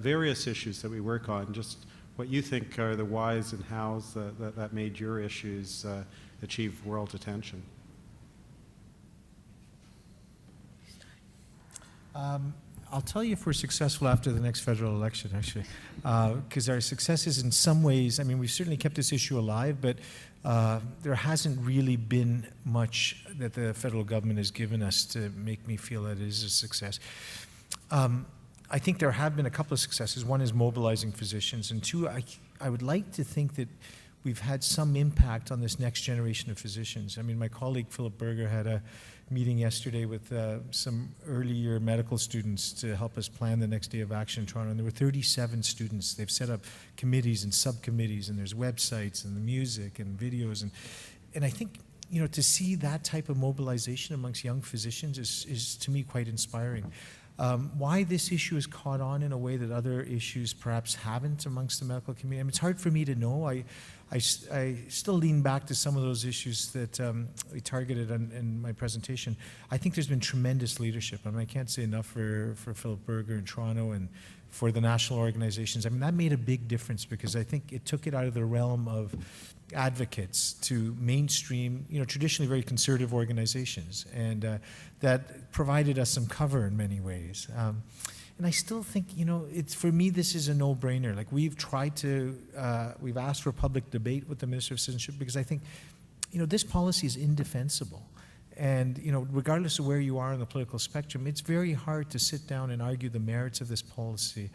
various issues that we work on just what you think are the whys and hows that made your issues achieve world attention. I'll tell you if we're successful after the next federal election, actually, because our successes in some ways, I mean, we've certainly kept this issue alive, but there hasn't really been much that the federal government has given us to make me feel that it is a success. I think there have been a couple of successes. One is mobilizing physicians, and two, I would like to think that we've had some impact on this next generation of physicians. I mean, my colleague Philip Berger had a meeting yesterday with some early year medical students to help us plan the next day of action in Toronto, and there were 37 students. They've set up committees and subcommittees, and there's websites and the music and videos, and I think, you know, to see that type of mobilization amongst young physicians is to me quite inspiring. Why this issue has caught on in a way that other issues perhaps haven't amongst the medical community, I mean, it's hard for me to know. I still lean back to some of those issues that we targeted in my presentation. I think there's been tremendous leadership. I mean, I can't say enough for Philip Berger in Toronto and for the national organizations. I mean, that made a big difference because I think it took it out of the realm of advocates to mainstream, you know, traditionally very conservative organizations, and that provided us some cover in many ways. And I still think, you know, it's, for me, this is a no-brainer. Like, we've tried to, we've asked for public debate with the Minister of Citizenship because I think, you know, this policy is indefensible. And, you know, regardless of where you are on the political spectrum, it's very hard to sit down and argue the merits of this policy.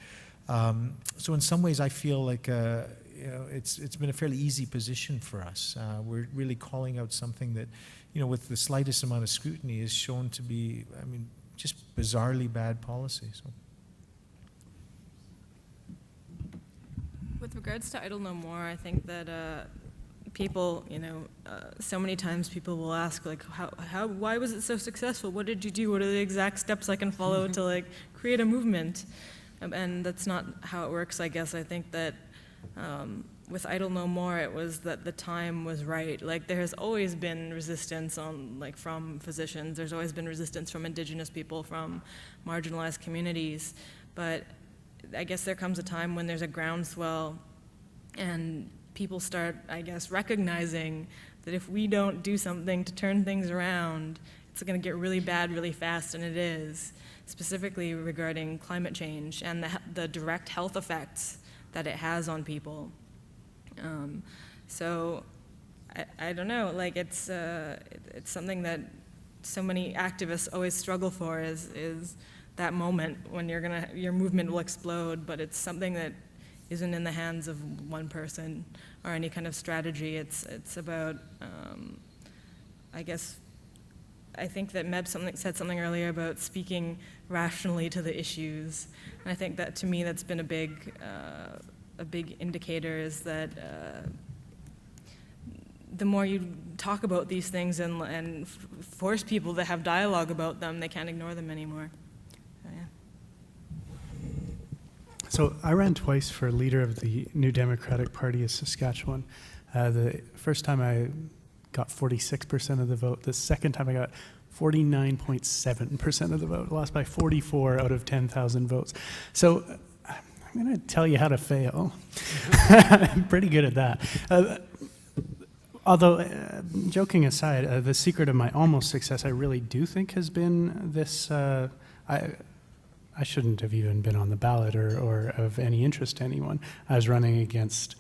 So in some ways, I feel like, you know, it's been a fairly easy position for us. We're really calling out something that, you know, with the slightest amount of scrutiny is shown to be, I mean, just bizarrely bad policy. So. With regards to Idle No More, I think that people, you know, so many times people will ask, like, why was it so successful? What did you do? What are the exact steps I can follow to, like, create a movement? And that's not how it works, I guess. I think that with Idle No More, it was that the time was right. Like, there has always been resistance from physicians. There's always been resistance from Indigenous people, from marginalized communities. But I guess there comes a time when there's a groundswell and people start, I guess, recognizing that if we don't do something to turn things around, it's going to get really bad really fast, and it is, specifically regarding climate change and the direct health effects that it has on people. So I don't know, like, it's something that so many activists always struggle for, is that moment when your movement will explode, but it's something that isn't in the hands of one person or any kind of strategy. It's about, I guess, I think that Meb said something earlier about speaking rationally to the issues, and I think that, to me, that's been a big indicator, is that the more you talk about these things and force people to have dialogue about them, they can't ignore them anymore. So, yeah. So I ran twice for leader of the New Democratic Party of Saskatchewan. The first time I got 46% of the vote. The second time I got 49.7% of the vote. Lost by 44 out of 10,000 votes. So I'm going to tell you how to fail. I'm pretty good at that. Although, joking aside, the secret of my almost success, I really do think, has been this. I shouldn't have even been on the ballot or of any interest to anyone. I was running against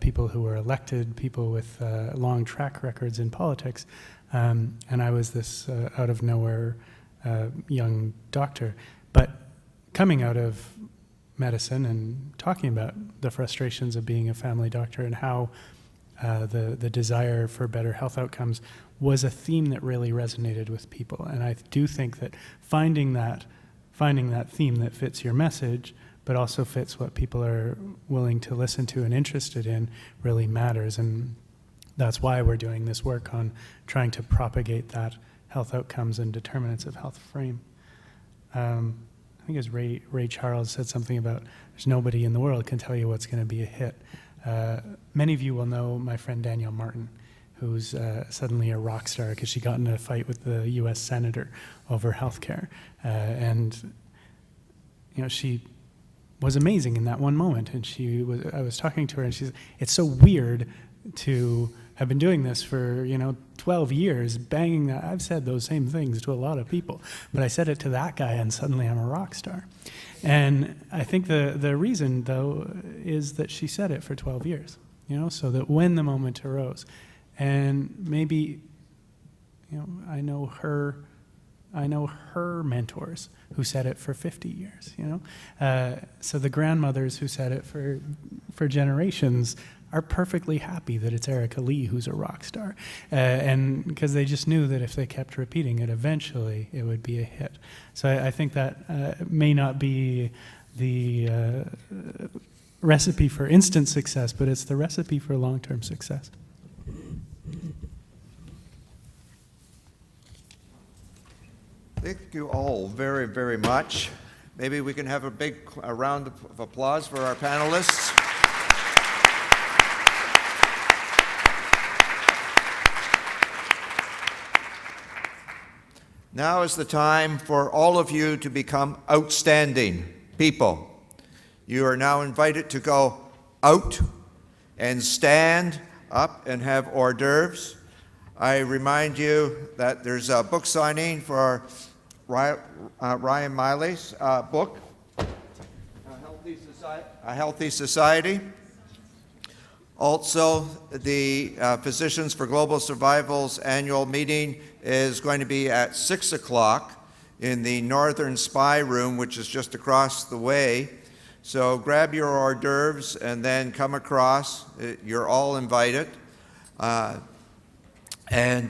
people who were elected, people with long track records in politics, and I was this out of nowhere young doctor. But coming out of medicine and talking about the frustrations of being a family doctor and how the desire for better health outcomes, was a theme that really resonated with people. And I do think that finding that theme that fits your message, but also fits what people are willing to listen to and interested in, really matters. And that's why we're doing this work on trying to propagate that health outcomes and determinants of health frame. I think as Ray Charles said something about there's nobody in the world can tell you what's going to be a hit. Many of you will know my friend Danielle Martin, who's suddenly a rock star because she got in a fight with the U.S. Senator over healthcare. And she was amazing in that one moment. And I was talking to her, and she's, it's so weird to have been doing this for 12 years, banging that. I've said those same things to a lot of people, but I said it to that guy, and suddenly I'm a rock star. And I think the reason, though, is that she said it for 12 years, so that when the moment arose, and maybe, I know her mentors who said it for 50 years, so the grandmothers who said it for generations are perfectly happy that it's Erica Lee who's a rock star. And because they just knew that if they kept repeating it, eventually it would be a hit. So I think that may not be the recipe for instant success, but it's the recipe for long-term success. Thank you all very, very much. Maybe we can have a big round of applause for our panelists. Now is the time for all of you to become outstanding people. You are now invited to go out and stand up and have hors d'oeuvres. I remind you that there's a book signing for Ryan Meili's book, A Healthy Society. Also, the Physicians for Global Survival's annual meeting is going to be at 6 o'clock in the Northern Spy Room, which is just across the way. So grab your hors d'oeuvres and then come across. You're all invited. And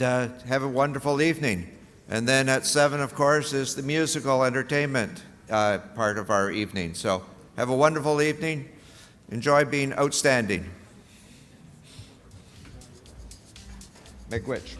have a wonderful evening. And then at 7, of course, is the musical entertainment part of our evening. So have a wonderful evening. Enjoy being outstanding. Miigwech.